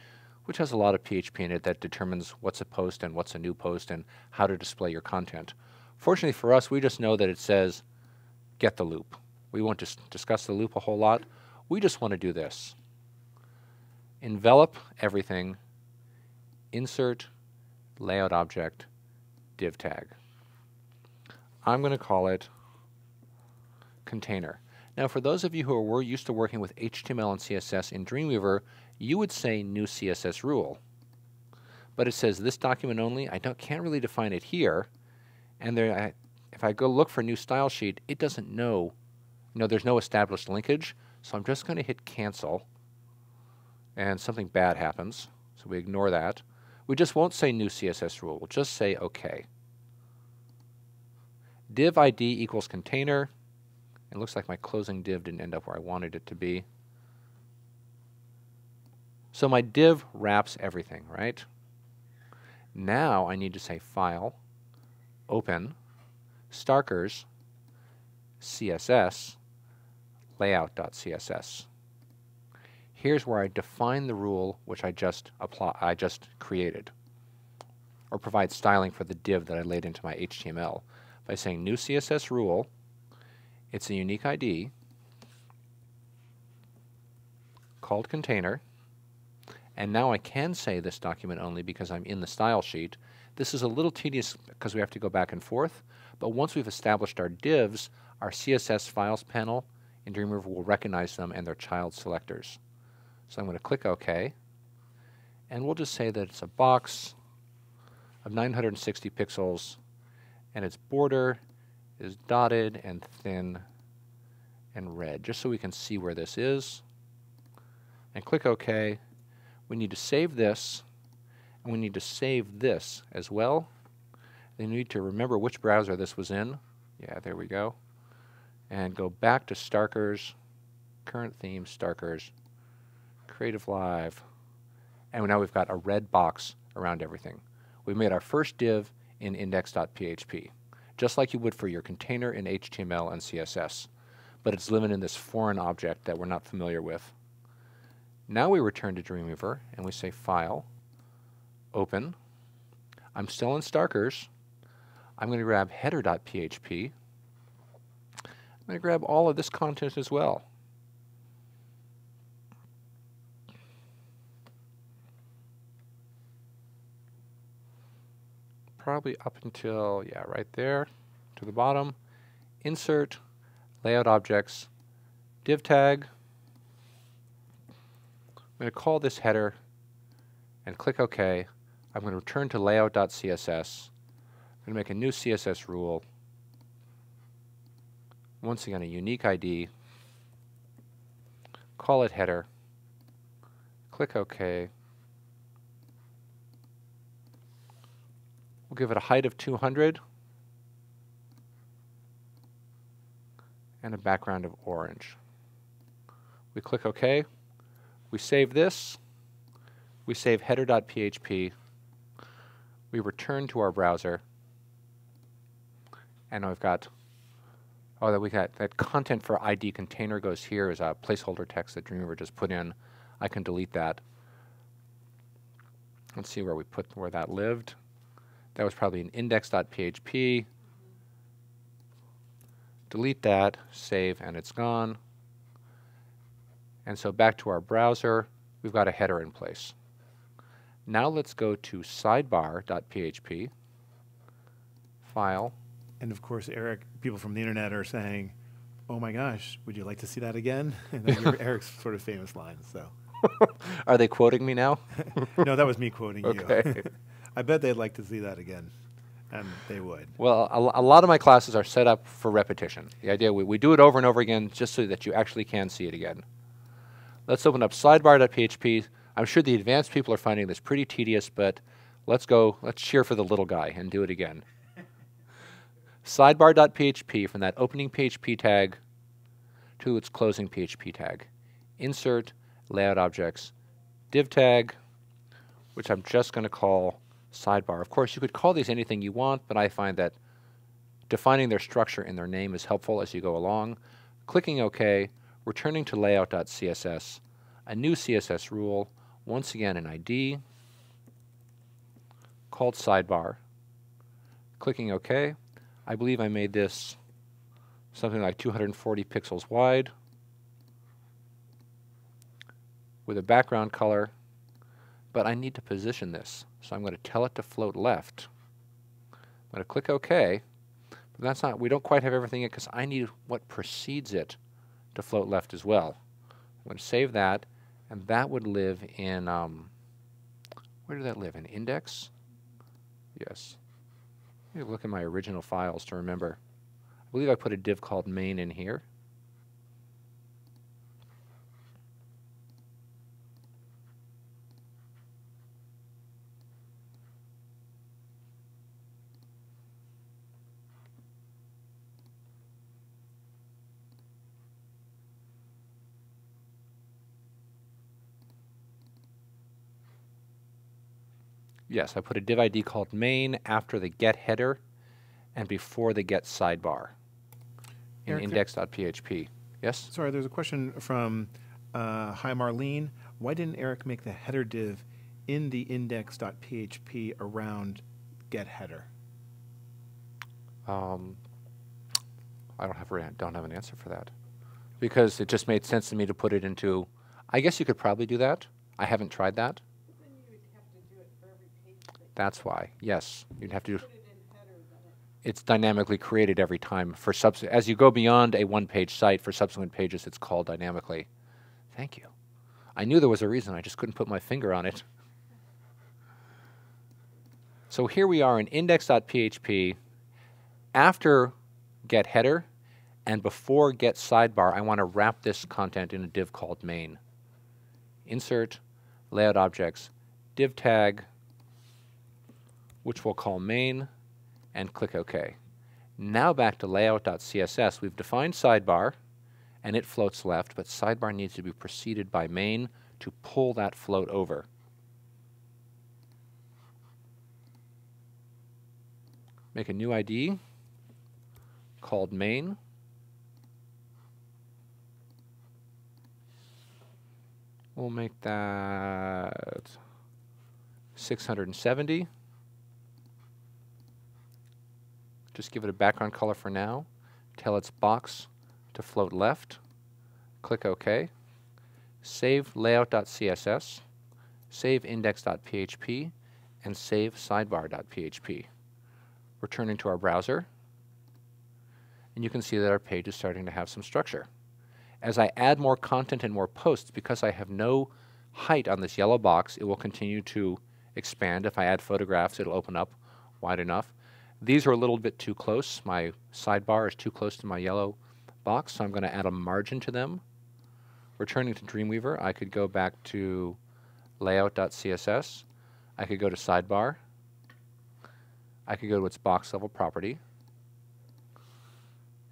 which has a lot of PHP in it that determines what's a post and what's a new post and how to display your content. Fortunately for us, we just know that it says, get the loop. We won't just discuss the loop a whole lot. We just want to do this. Envelop everything, insert, layout object, div tag. I'm going to call it container. Now, for those of you who are used to working with HTML and CSS in Dreamweaver, you would say new CSS rule. But it says this document only. I can't really define it here. And if I go look for new style sheet, it doesn't know. There's no established linkage. So I'm just going to hit cancel. And something bad happens. So we ignore that. We just won't say new CSS rule. We'll just say OK. Div ID equals container. It looks like my closing div didn't end up where I wanted it to be. So my div wraps everything, right? Now I need to say File, Open, Starkers, CSS, Layout.css. Here's where I define the rule which I just created, or provide styling for the div that I laid into my HTML by saying new CSS rule. It's a unique ID called container. And now I can say this document only because I'm in the style sheet. This is a little tedious because we have to go back and forth. But once we've established our divs, our CSS files panel in Dreamweaver will recognize them and their child selectors. So I'm going to click OK. And we'll just say that it's a box of 960 pixels. And its border is dotted and thin and red, just so we can see where this is. And click OK. We need to save this, and we need to save this as well. Then we need to remember which browser this was in. Yeah, there we go. And go back to Starkers, current theme, Starkers, creativeLIVE. And now we've got a red box around everything. We've made our first div in index.php, just like you would for your container in HTML and CSS. But it's living in this foreign object that we're not familiar with. Now we return to Dreamweaver, and we say File, Open. I'm still in Starkers. I'm going to grab header.php. I'm going to grab all of this content as well. Probably up until, yeah, right there to the bottom. Insert, layout objects, div tag. I'm going to call this header and click OK. I'm going to return to layout.css. I'm going to make a new CSS rule. Once again, a unique ID. Call it header. Click OK. We'll give it a height of 200 and a background of orange. We click OK. We save this. We save header.php. We return to our browser. And now we've got Oh, that we got that content for ID container goes here as a placeholder text that Dreamweaver just put in. I can delete that. Let's see where that lived. That was probably an index.php. Delete that, save, and it's gone. And so back to our browser, we've got a header in place. Now let's go to sidebar.php, file. And of course, Eric, people from the internet are saying, "Oh my gosh, would you like to see that again?" And that's Eric's sort of famous line. So, Are they quoting me now? no, that was me quoting Okay. you. I bet they'd like to see that again, and they would. Well, a lot of my classes are set up for repetition. The idea we do it over and over again just so that you actually can see it again. Let's open up sidebar.php. I'm sure the advanced people are finding this pretty tedious, but let's cheer for the little guy and do it again. Sidebar.php, from that opening PHP tag to its closing PHP tag. Insert, layout objects, div tag, which I'm just going to call sidebar. Of course, you could call these anything you want, but I find that defining their structure in their name is helpful as you go along. Clicking OK, returning to layout.css, a new CSS rule, once again an ID, called sidebar. Clicking OK. I believe I made this something like 240 pixels wide with a background color, but I need to position this. So I'm going to tell it to float left. I'm going to click OK, but that's not, we don't quite have everything in because I need what precedes it to float left as well. I'm going to save that, and that would live in, where did that live? In index? Yes. Let me look at my original files to remember. I believe I put a div called main in here. Yes, I put a div ID called main after the get header and before the get sidebar in Eric, index.php. Yes? Sorry, there's a question from Hi Marlene. Why didn't Eric make the header div in the index.php around get header? I don't have an answer for that because it just made sense to me to put it into. I guess you could probably do that. I haven't tried that. Then you would have to do it for every page that you That's why. Yes, you'd have to. put it in header, then It's dynamically created every time for as you go beyond a one-page site for subsequent pages. It's called dynamically. Thank you. I knew there was a reason. I just couldn't put my finger on it. So here we are in index.php. After get header and before get sidebar, I want to wrap this content in a div called main. Insert, layout objects, div tag, which we'll call main, and click OK. Now back to layout.css. We've defined sidebar, and it floats left, but sidebar needs to be preceded by main to pull that float over. Make a new ID called main. We'll make that 670. Just give it a background color for now. Tell its box to float left. Click OK. Save layout.css. Save index.php. And save sidebar.php. Returning to our browser. And you can see that our page is starting to have some structure. As I add more content and more posts, because I have no height on this yellow box, it will continue to expand. If I add photographs, it'll open up wide enough. These are a little bit too close. My sidebar is too close to my yellow box, so I'm going to add a margin to them. Returning to Dreamweaver, I could go back to layout.css. I could go to sidebar. I could go to its box level property.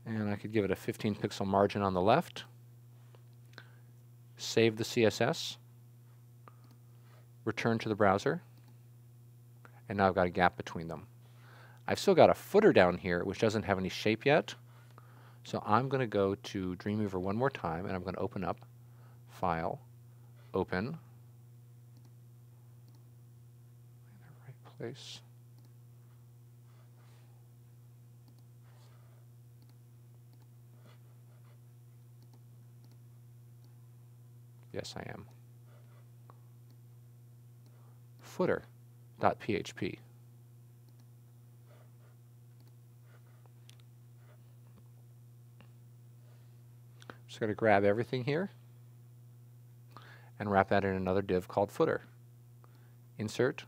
And I could give it a 15 pixel margin on the left. Save the CSS. Return to the browser. And now I've got a gap between them. I've still got a footer down here which doesn't have any shape yet. So I'm going to go to Dreamweaver one more time, and I'm going to open up File, Open. In the right place. Yes, I am. Footer.php. Just going to grab everything here and wrap that in another div called footer. Insert,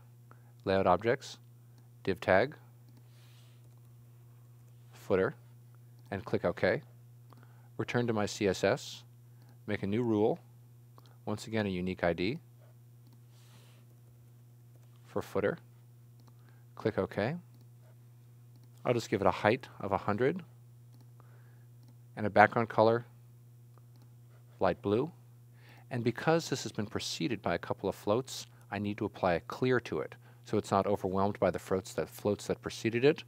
layout objects, div tag, footer, and click OK. Return to my CSS, make a new rule, once again a unique ID for footer. Click OK. I'll just give it a height of 100 and a background color light blue. And because this has been preceded by a couple of floats, I need to apply a clear to it so it's not overwhelmed by the floats that preceded it.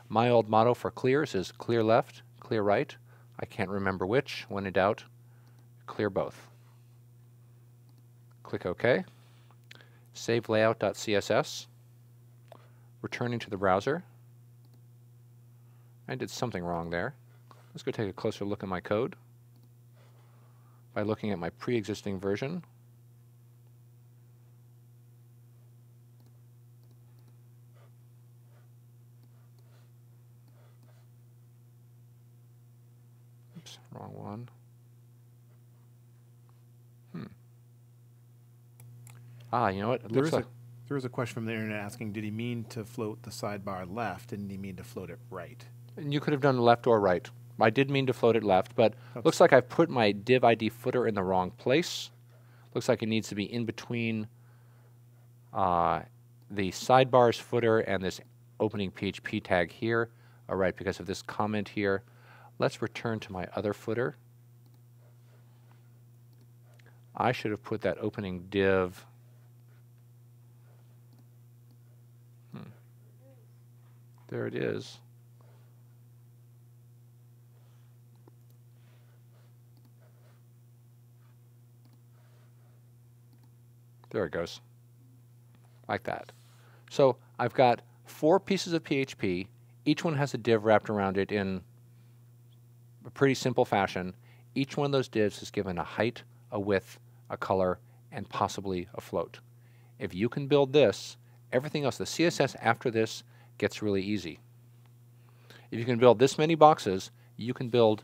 My old motto for clears is clear left, clear right. I can't remember which. When in doubt, clear both. Click OK. Save layout.css. Returning to the browser. I did something wrong there. Let's go take a closer look at my code by looking at my pre-existing version. Oops, wrong one. You know what? It looks like There was a question from the internet asking, did he mean to float the sidebar left? Didn't he mean to float it right? and you could have done left or right. I did mean to float it left, but looks like I've put my div ID footer in the wrong place. Looks like it needs to be in between the sidebar's footer and this opening PHP tag here. All right, because of this comment here. Let's return to my other footer. I should have put that opening div. There it is. There it goes. Like that. So I've got 4 pieces of PHP. Each one has a div wrapped around it in a pretty simple fashion. Each one of those divs is given a height, a width, a color, and possibly a float. If you can build this, everything else, the CSS after this, gets really easy. If you can build this many boxes, you can build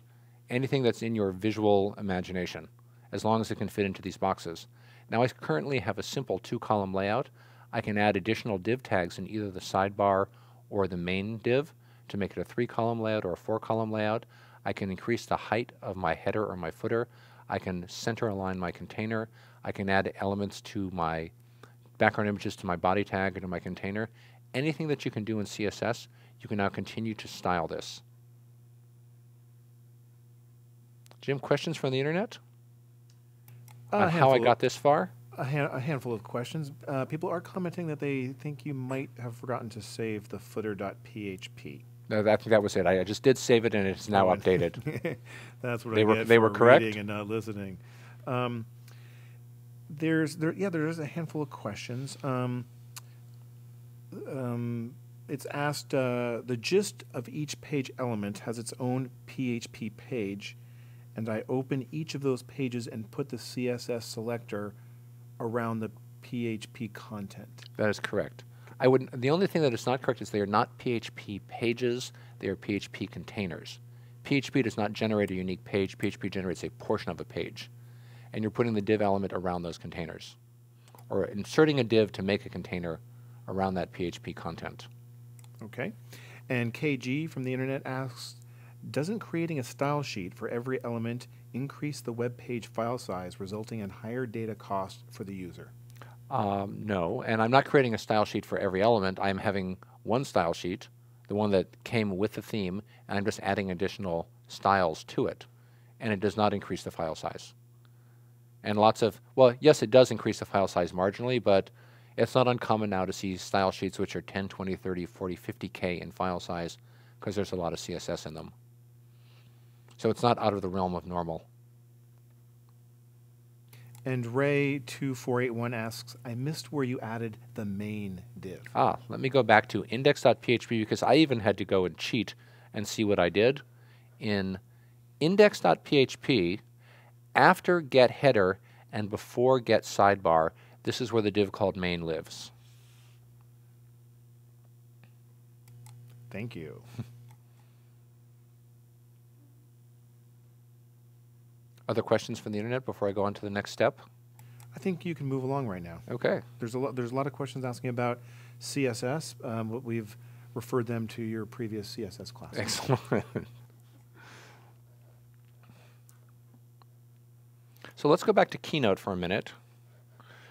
anything that's in your visual imagination, as long as it can fit into these boxes. Now I currently have a simple 2-column layout. I can add additional div tags in either the sidebar or the main div to make it a 3-column layout or a 4-column layout. I can increase the height of my header or my footer. I can center align my container. I can add elements to my background images to my body tag or to my container. Anything that you can do in CSS, you can now continue to style this. Jim, questions from the internet on how I got this far? A handful of questions. People are commenting that they think you might have forgotten to save the footer.php. No, I think that was it. I just did save it, and it's now updated. That's what They I were- get they for were correct? reading and not listening. There's a handful of questions. It's asked, the gist of each page element has its own PHP page, and I open each of those pages and put the CSS selector around the PHP content. That is correct. I would. The only thing that is not correct is they are not PHP pages. They are PHP containers. PHP does not generate a unique page. PHP generates a portion of a page. And you're putting the div element around those containers, or inserting a div to make a container around that PHP content. Okay. And KG from the internet asks, doesn't creating a style sheet for every element increase the web page file size, resulting in higher data cost for the user? No, and I'm not creating a style sheet for every element. I'm having one style sheet, the one that came with the theme, and I'm just adding additional styles to it. And it does not increase the file size. And lots of, well, yes, it does increase the file size marginally, but it's not uncommon now to see style sheets which are 10, 20, 30, 40, 50K in file size because there's a lot of CSS in them. So it's not out of the realm of normal. And Ray2481 asks, I missed where you added the main div. Let me go back to index.php because I even had to go and cheat and see what I did. In index.php, after get header and before get sidebar, this is where the div called main lives. Thank you. Other questions from the internet before I go on to the next step? I think you can move along right now. Okay. There's a lot of questions asking about CSS. But we've referred them to your previous CSS class. Excellent. So let's go back to Keynote for a minute.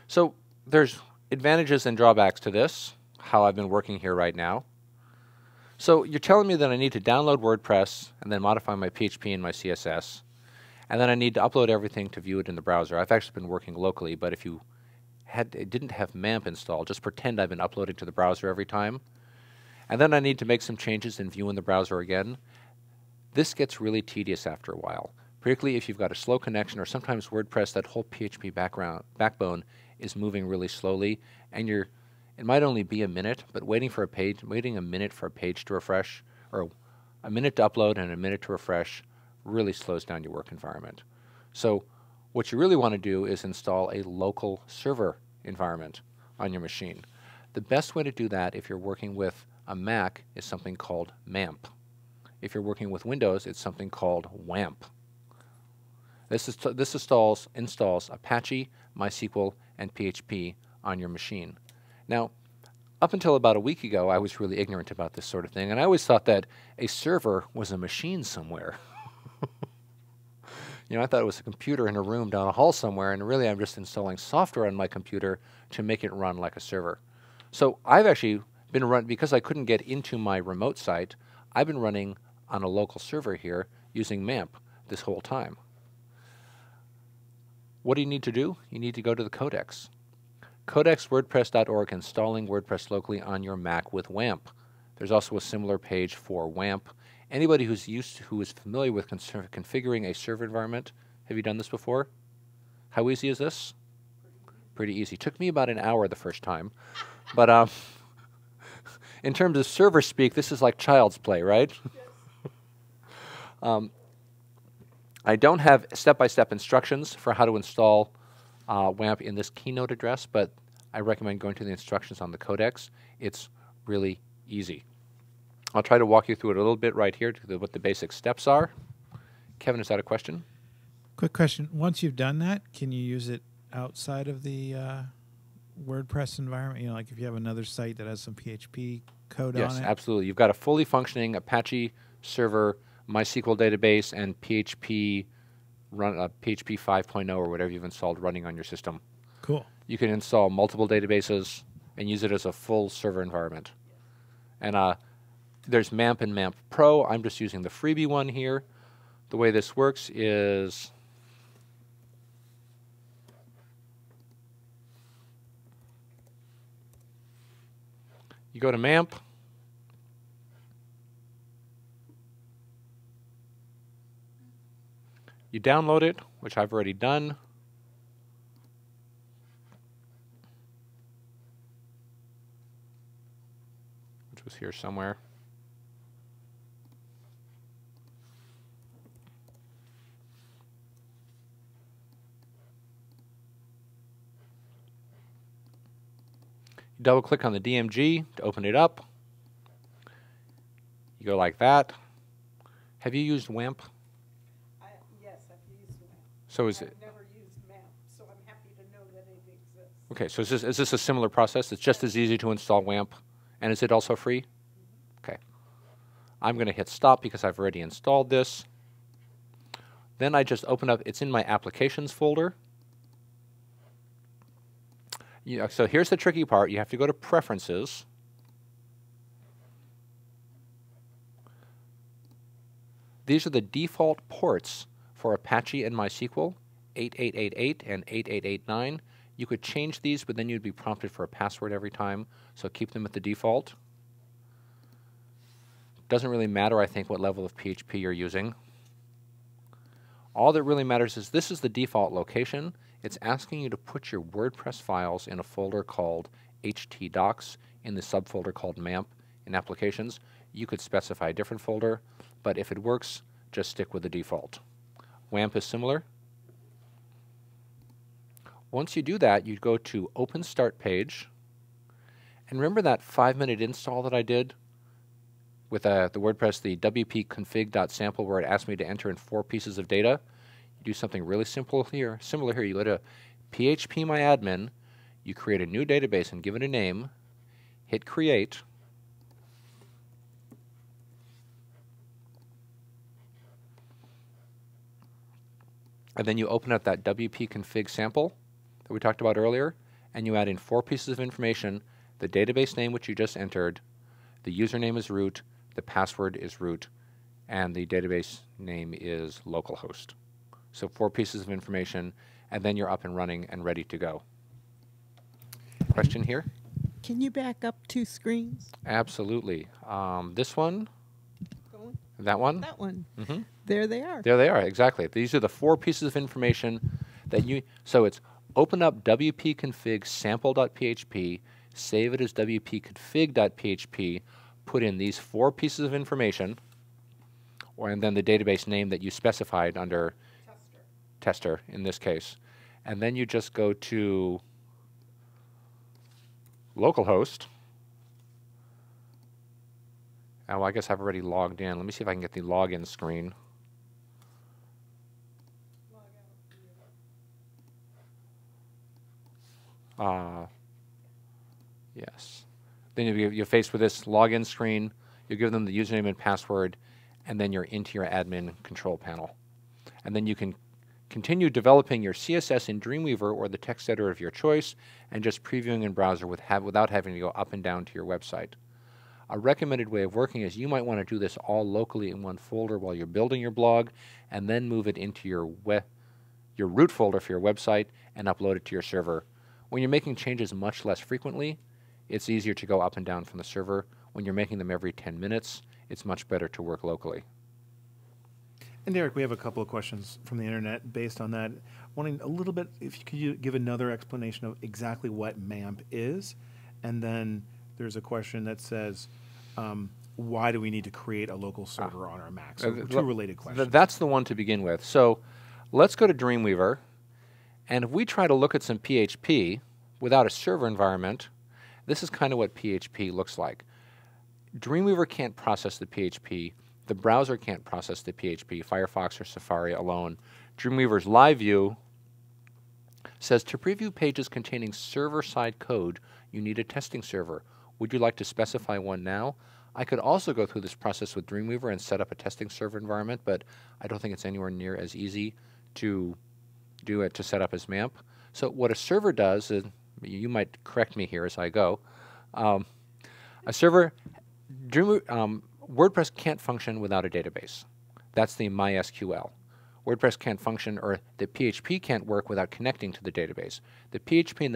So there's advantages and drawbacks to this, how I've been working here right now. So you're telling me that I need to download WordPress and then modify my PHP and my CSS. And then I need to upload everything to view it in the browser. I've actually been working locally, but if you didn't have Wamp installed, just pretend I've been uploading to the browser every time. And then I need to make some changes and view in the browser again. This gets really tedious after a while, particularly if you've got a slow connection or sometimes WordPress, that whole PHP backbone is moving really slowly, and it might only be a minute, but waiting a minute for a page to refresh, or a minute to upload and a minute to refresh, really slows down your work environment. So what you really want to do is install a local server environment on your machine. The best way to do that if you're working with a Mac is something called Wamp. If you're working with Windows, it's something called Wamp. This installs Apache, MySQL, and PHP on your machine. Now, up until about a week ago, I was really ignorant about this sort of thing, and I always thought that a server was a machine somewhere. You know, I thought it was a computer in a room down a hall somewhere, and really I'm just installing software on my computer to make it run like a server. So I've actually been because I couldn't get into my remote site, I've been running on a local server here using Wamp this whole time. What do you need to do? You need to go to the codex. Codexwordpress.org, installing WordPress locally on your Mac with Wamp. There's also a similar page for Wamp. Anybody who is familiar with configuring a server environment, have you done this before? How easy is this? Pretty easy. Took me about an hour the first time. But in terms of server speak, this is like child's play, right? I don't have step-by-step instructions for how to install Wamp in this keynote address, but I recommend going to the instructions on the codex. It's really easy. I'll try to walk you through it a little bit right here to what the basic steps are. Kevin, is that a question? Quick question. Once you've done that, can you use it outside of the WordPress environment? You know, like if you have another site that has some PHP code on it? Yes, absolutely. You've got a fully functioning Apache server, MySQL database, and PHP 5.0 or whatever you've installed running on your system. Cool. You can install multiple databases and use it as a full server environment. And there's Wamp and Wamp Pro. I'm just using the freebie one here. The way this works is you go to Wamp. You download it, which I've already done. Which was here somewhere. You double click on the DMG to open it up. You go like that. Have you used Wamp? Yes, I've used Wamp. So is it? I've never used Wamp, so I'm happy to know that it exists. Okay, so is this a similar process? It's just as easy to install Wamp, and is it also free? Okay. I'm going to hit stop because I've already installed this. Then I just open up, it's in my applications folder. So here's the tricky part. You have to go to preferences. These are the default ports for Apache and MySQL, 8888 and 8889. You could change these, but then you'd be prompted for a password every time, so keep them at the default. Doesn't really matter, I think, what level of PHP you're using. All that really matters is this is the default location. It's asking you to put your WordPress files in a folder called htdocs in the subfolder called Wamp in Applications. You could specify a different folder, but if it works, just stick with the default. Wamp is similar. Once you do that, you go to Open Start Page. And remember that 5-minute install that I did with the WordPress, the wp-config.sample, where it asked me to enter in 4 pieces of data? You do something really simple here. Similar here. You go to phpMyAdmin, you create a new database and give it a name, hit Create. And then you open up that wp-config sample that we talked about earlier, and you add in 4 pieces of information: the database name, which you just entered, the username is root, the password is root, and the database name is localhost. So 4 pieces of information, and then you're up and running and ready to go. Question here? Can you back up 2 screens? Absolutely. This one, Going? that one. That one. Mm-hmm. There they are. There they are, exactly. These are the 4 pieces of information that you, so it's open up wp-config sample.php, save it as wp-config.php, put in these 4 pieces of information, and then the database name that you specified under tester in this case. And then you just go to localhost. Oh, I guess I've already logged in. Let me see if I can get the login screen. Yes. Then you're faced with this login screen. You give them the username and password, and then you're into your admin control panel. And then you can continue developing your CSS in Dreamweaver or the text editor of your choice, and just previewing in browser without having to go up and down to your website. A recommended way of working is you might want to do this all locally in one folder while you're building your blog, and then move it into your root folder for your website and upload it to your server. When you're making changes much less frequently, it's easier to go up and down from the server. When you're making them every 10 minutes, it's much better to work locally. And Erik, we have a couple of questions from the internet based on that. Wanting a little bit, if you could give another explanation of exactly what Wamp is, and then there's a question that says, why do we need to create a local server on our Mac? So 2 related questions. That's the one to begin with. So let's go to Dreamweaver, and if we try to look at some PHP without a server environment, this is kind of what PHP looks like. Dreamweaver can't process the PHP. The browser can't process the PHP, Firefox or Safari alone. Dreamweaver's live view says to preview pages containing server-side code, you need a testing server. Would you like to specify one now? I could also go through this process with Dreamweaver and set up a testing server environment, but I don't think it's anywhere near as easy to do it to set up as Wamp. So what a server does, is, you might correct me here as I go, a server, WordPress can't function without a database. That's the MySQL. WordPress can't function, or the PHP can't work without connecting to the database. The PHP and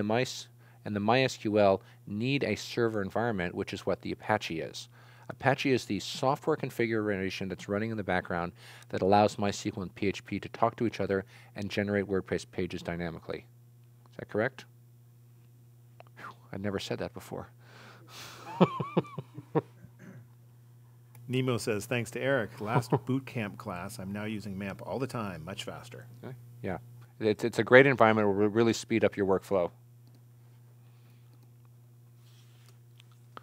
the MySQL need a server environment, which is what the Apache is. Apache is the software configuration that's running in the background that allows MySQL and PHP to talk to each other and generate WordPress pages dynamically. Is that correct? Whew, I'd never said that before. Nemo says, thanks to Erik, last boot camp class, I'm now using Wamp all the time, much faster. Okay. Yeah. It's a great environment. It will really speed up your workflow.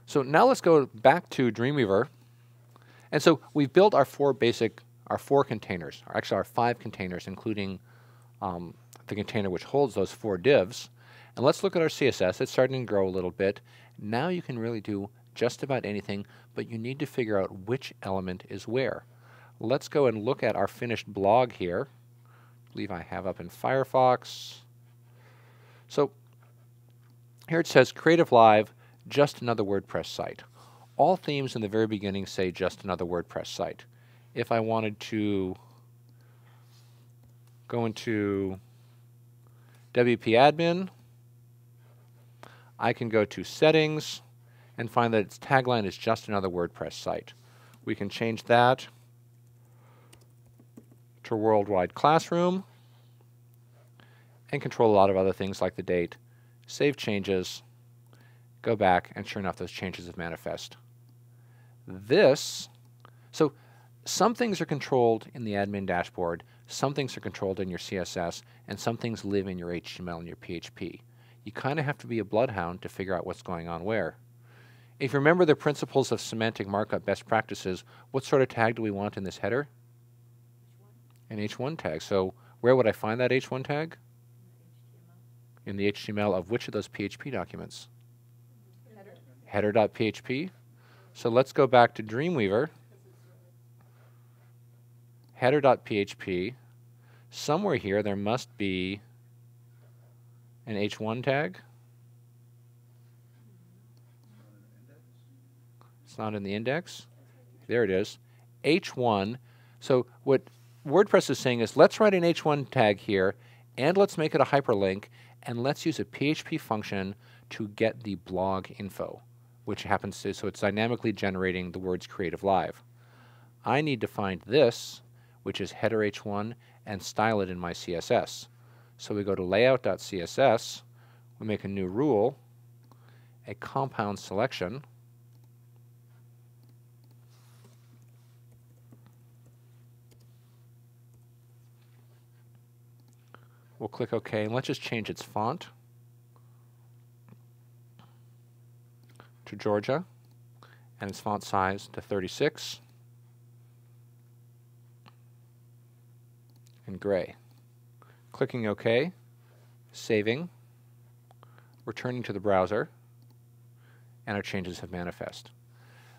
So now let's go back to Dreamweaver. And so we've built our 4 containers, or actually our 5 containers, including the container which holds those 4 divs. And let's look at our CSS. It's starting to grow a little bit. Now you can really do just about anything, but you need to figure out which element is where. Let's go and look at our finished blog here. I believe I have up in Firefox. So here it says creativeLIVE, just another WordPress site. All themes in the very beginning say just another WordPress site. If I wanted to go into WP admin, I can go to settings and find that its tagline is just another WordPress site. We can change that for Worldwide Classroom, and control a lot of other things like the date. Save changes, go back, and sure enough, those changes have manifest. So some things are controlled in the admin dashboard, some things are controlled in your CSS, and some things live in your HTML and your PHP. You kind of have to be a bloodhound to figure out what's going on where. If you remember the principles of semantic markup best practices, what sort of tag do we want in this header? An H1 tag. So where would I find that H1 tag? In the HTML of which of those PHP documents? Header.php. So let's go back to Dreamweaver. Header.php. Somewhere here there must be an H1 tag. It's not in the index. There it is. H1. So what WordPress is saying is let's write an H1 tag here and let's make it a hyperlink and let's use a PHP function to get the blog info, which happens to, so it's dynamically generating the words creativeLIVE. I need to find this, which is header H1, and style it in my CSS. So we go to layout.css, we make a new rule, a compound selection, we'll click OK, and let's just change its font to Georgia and its font size to 36 and gray. Clicking OK, saving, returning to the browser, and our changes have manifest.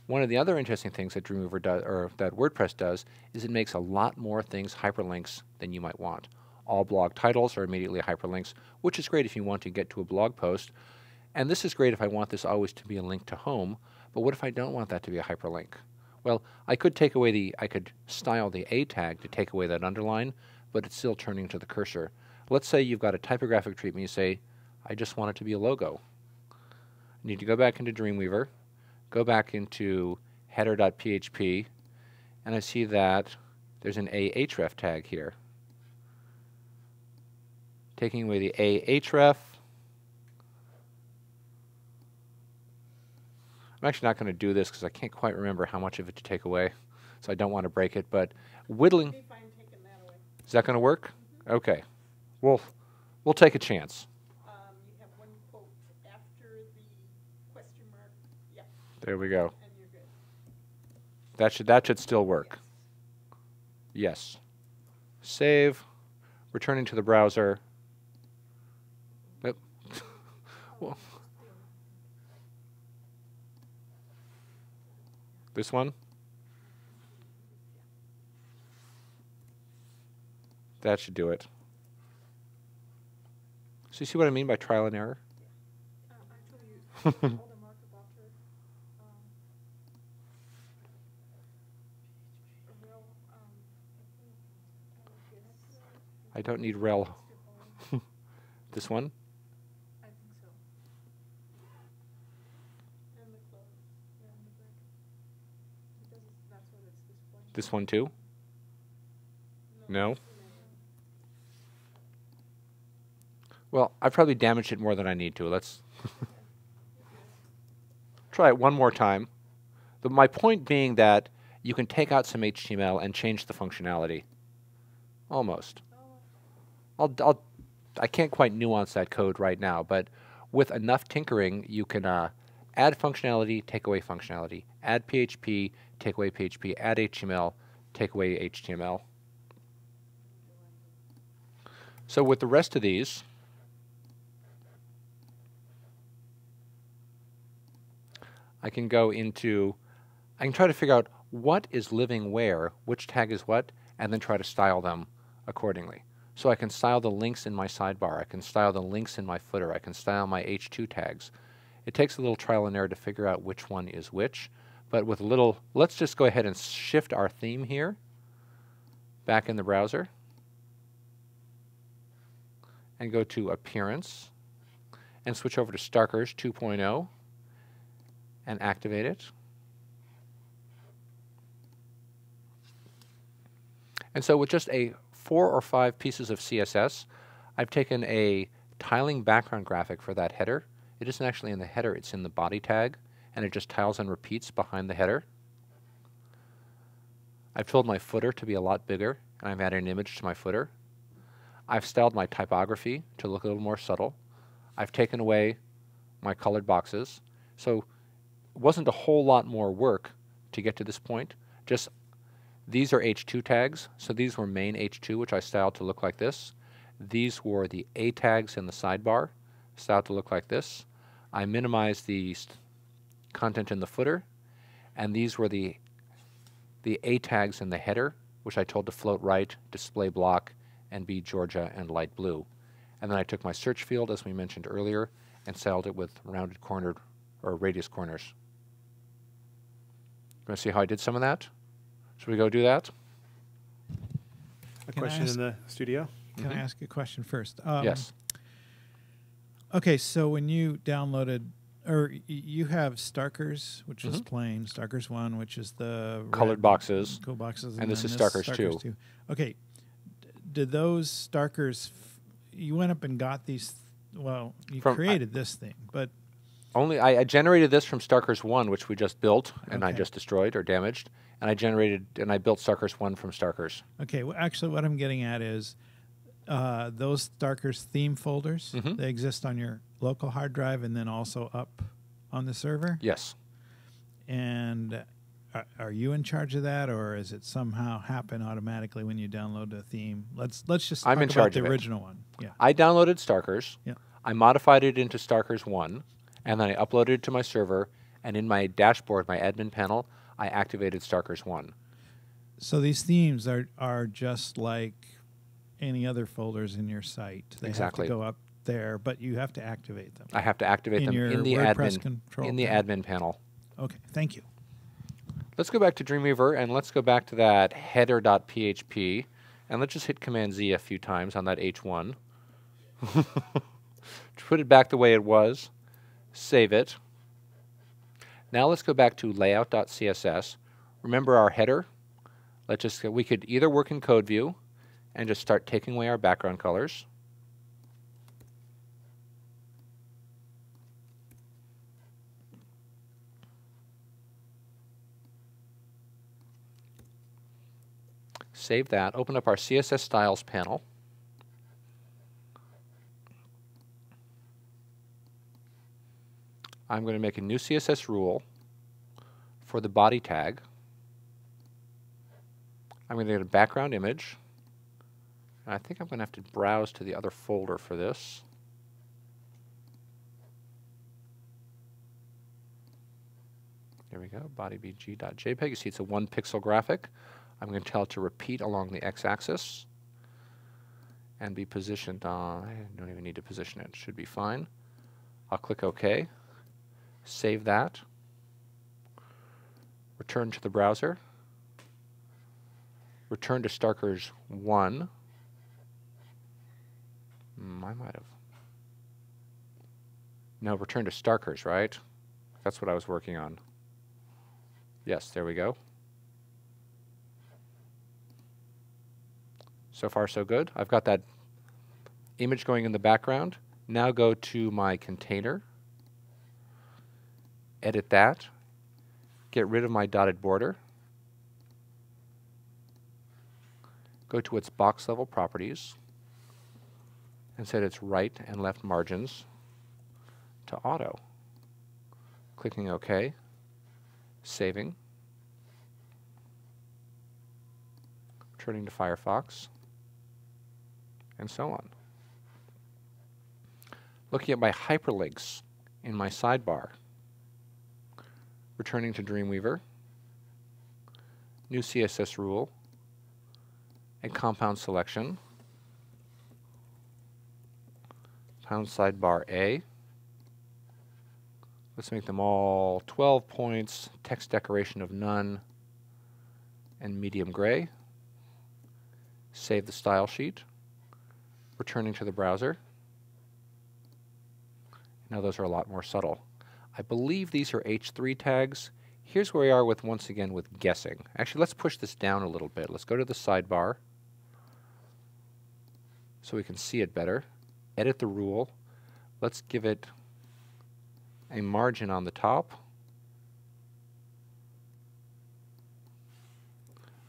One of the other interesting things that Dreamweaver does, or that WordPress does, is it makes a lot more things hyperlinks than you might want. All blog titles are immediately hyperlinks, which is great if you want to get to a blog post. And this is great if I want this always to be a link to home, but what if I don't want that to be a hyperlink? Well, I could take away I could style the A tag to take away that underline, but it's still turning to the cursor. Let's say you've got a typographic treatment, you say, I just want it to be a logo. You need to go back into Dreamweaver, go back into header.php, and I see that there's an ahref tag here. Taking away the ahref. I'm actually not going to do this because I can't quite remember how much of it to take away, so I don't want to break it, but whittling. Be fine taking that away. Is that going to work? Okay. We'll take a chance. You have one quote after the question mark. Yep, There we go. and you're good. That should still work. Yes. Save. Returning to the browser. Yep. Well, this one? That should do it. So you see what I mean by trial and error? Actually, all the markup after, rel, I don't need rel. This one? I think so. And the close, yeah, and the break. Because that's what it's displaying. This one too? No? Well, I probably damaged it more than I need to. Let's try it one more time. My point being that you can take out some HTML and change the functionality. Almost. I can't quite nuance that code right now, but with enough tinkering, you can add functionality, take away functionality, add PHP, take away PHP, add HTML, take away HTML. So with the rest of these, I can try to figure out what is living where, which tag is what, and then try to style them accordingly. So I can style the links in my sidebar, I can style the links in my footer, I can style my H2 tags. It takes a little trial and error to figure out which one is which, but with a little, let's just go ahead and shift our theme here, back in the browser, and go to Appearance, and switch over to Starkers 2.0, and activate it. And so with just 4 or 5 pieces of CSS, I've taken a tiling background graphic for that header. It isn't actually in the header, it's in the body tag, and it just tiles and repeats behind the header. I've told my footer to be a lot bigger, and I've added an image to my footer. I've styled my typography to look a little more subtle. I've taken away my colored boxes. So it wasn't a whole lot more work to get to this point. Just these are H2 tags. So these were main H2, which I styled to look like this. These were the A tags in the sidebar, styled to look like this. I minimized the content in the footer, and these were the A tags in the header, which I told to float right, display block, and be Georgia and light blue. And then I took my search field, as we mentioned earlier, and styled it with rounded cornered or radius corners. Want to see how I did some of that? Should we go do that? A Can I question ask- in the studio? Can I ask a question first? Yes. Okay, so when you downloaded, or you have Starkers, which is plain, Starkers 1, which is the Colored red boxes. cool boxes, And this then is Starkers 2. Okay, did those Starkers, you went up and got these, well, you created this thing, but Only I generated this from Starkers 1, which we just built, and I Okay. just destroyed or damaged. And I built Starkers 1 from Starkers. okay, well, actually what I'm getting at is those Starkers theme folders, they exist on your local hard drive and then also up on the server. Yes. And are you in charge of that, or is it somehow happen automatically when you download a theme? Let's just I'm talk in about charge the of it. original one. Yeah. I downloaded Starkers. Yeah. I modified it into Starkers 1, and then I uploaded it to my server. And in my dashboard, my admin panel, I activated Starkers 1. So these themes are just like any other folders in your site. They Exactly. have to go up there, but you have to activate them. I have to activate In them your in the WordPress control panel. admin panel. Okay, thank you. Let's go back to Dreamweaver, and let's go back to that header.php, and let's just hit Command-Z a few times on that H1. Put it back the way it was. Save it. Now let's go back to layout.css. Remember our header? We could either work in code view and just start taking away our background colors. Save that. Open up our CSS styles panel. I'm going to make a new CSS rule for the body tag. I'm going to get a background image. And I think I'm going to have to browse to the other folder for this. There we go, bodybg.jpg. You see it's a 1 pixel graphic. I'm going to tell it to repeat along the x-axis and be positioned on, I don't even need to position it, it should be fine. I'll click OK, save that, return to the browser, return to Starkers 1. I might have. No, return to Starkers, right? That's what I was working on. Yes, there we go. So far, so good. I've got that image going in the background. Now go to my container, edit that, get rid of my dotted border, go to its box level properties, and set its right and left margins to auto. Clicking OK, saving, returning to Firefox, and so on. Looking at my hyperlinks in my sidebar, returning to Dreamweaver, new CSS rule, a compound selection, pound sidebar A. Let's make them all 12 points, text decoration of none, and medium gray. Save the style sheet, returning to the browser. Now those are a lot more subtle. I believe these are H3 tags. here's where we are with, once again, with guessing. Actually, let's push this down a little bit. Let's go to the sidebar so we can see it better. Edit the rule. Let's give it a margin on the top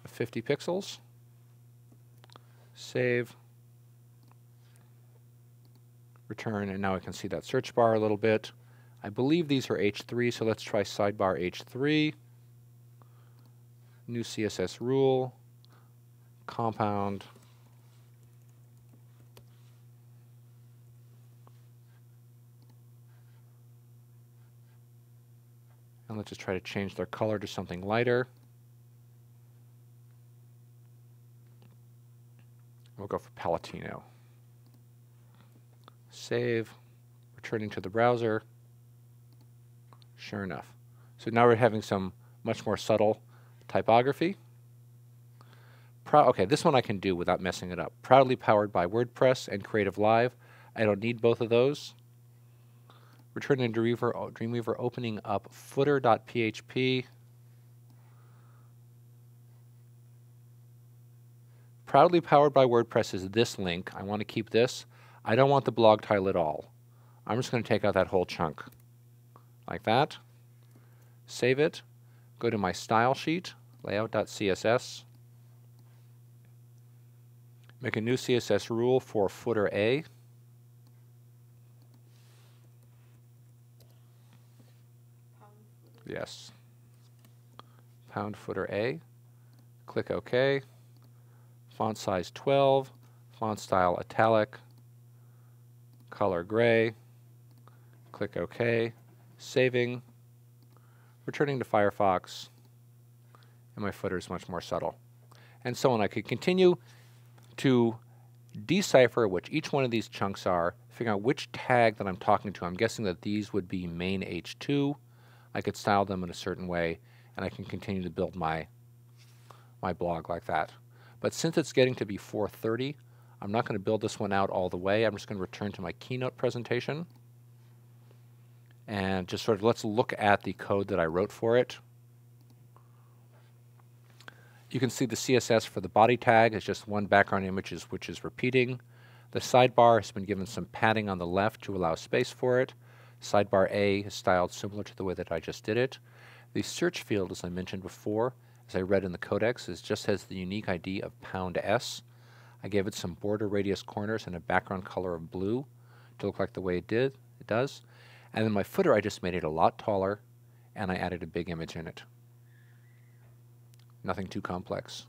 of 50 pixels. Save. Return, and now I can see that search bar a little bit. I believe these are H3, so let's try sidebar H3. New CSS rule. Compound. And let's just try to change their color to something lighter. We'll go for Palatino. Save. Returning to the browser. Sure enough. So now we're having some much more subtle typography. Okay, this one I can do without messing it up. Proudly powered by WordPress and creativeLIVE. I don't need both of those. Returning to Dreamweaver, opening up footer.php. Proudly powered by WordPress is this link. I want to keep this. I don't want the blog title at all. I'm just going to take out that whole chunk. Like that. Save it. Go to my style sheet, layout.css. Make a new CSS rule for footer A. Yes. Pound footer A. Click OK. Font size 12. Font style italic. Color gray. Click OK. Saving. Returning to Firefox. And my footer is much more subtle. And so on. I could continue to decipher which each one of these chunks are, figure out which tag that I'm talking to. I'm guessing that these would be main H2. I could style them in a certain way, and I can continue to build my blog like that. But since it's getting to be 4:30, I'm not going to build this one out all the way. I'm just going to return to my keynote presentation. And just sort of let's look at the code that I wrote for it. You can see the CSS for the body tag is just one background image which is repeating. The sidebar has been given some padding on the left to allow space for it. Sidebar A is styled similar to the way that I just did it. The search field, as I mentioned before, as I read in the codex, just has the unique ID of #S. I gave it some border radius corners and a background color of blue to look like the way it does. And then my footer, I just made it a lot taller, and I added a big image in it. Nothing too complex.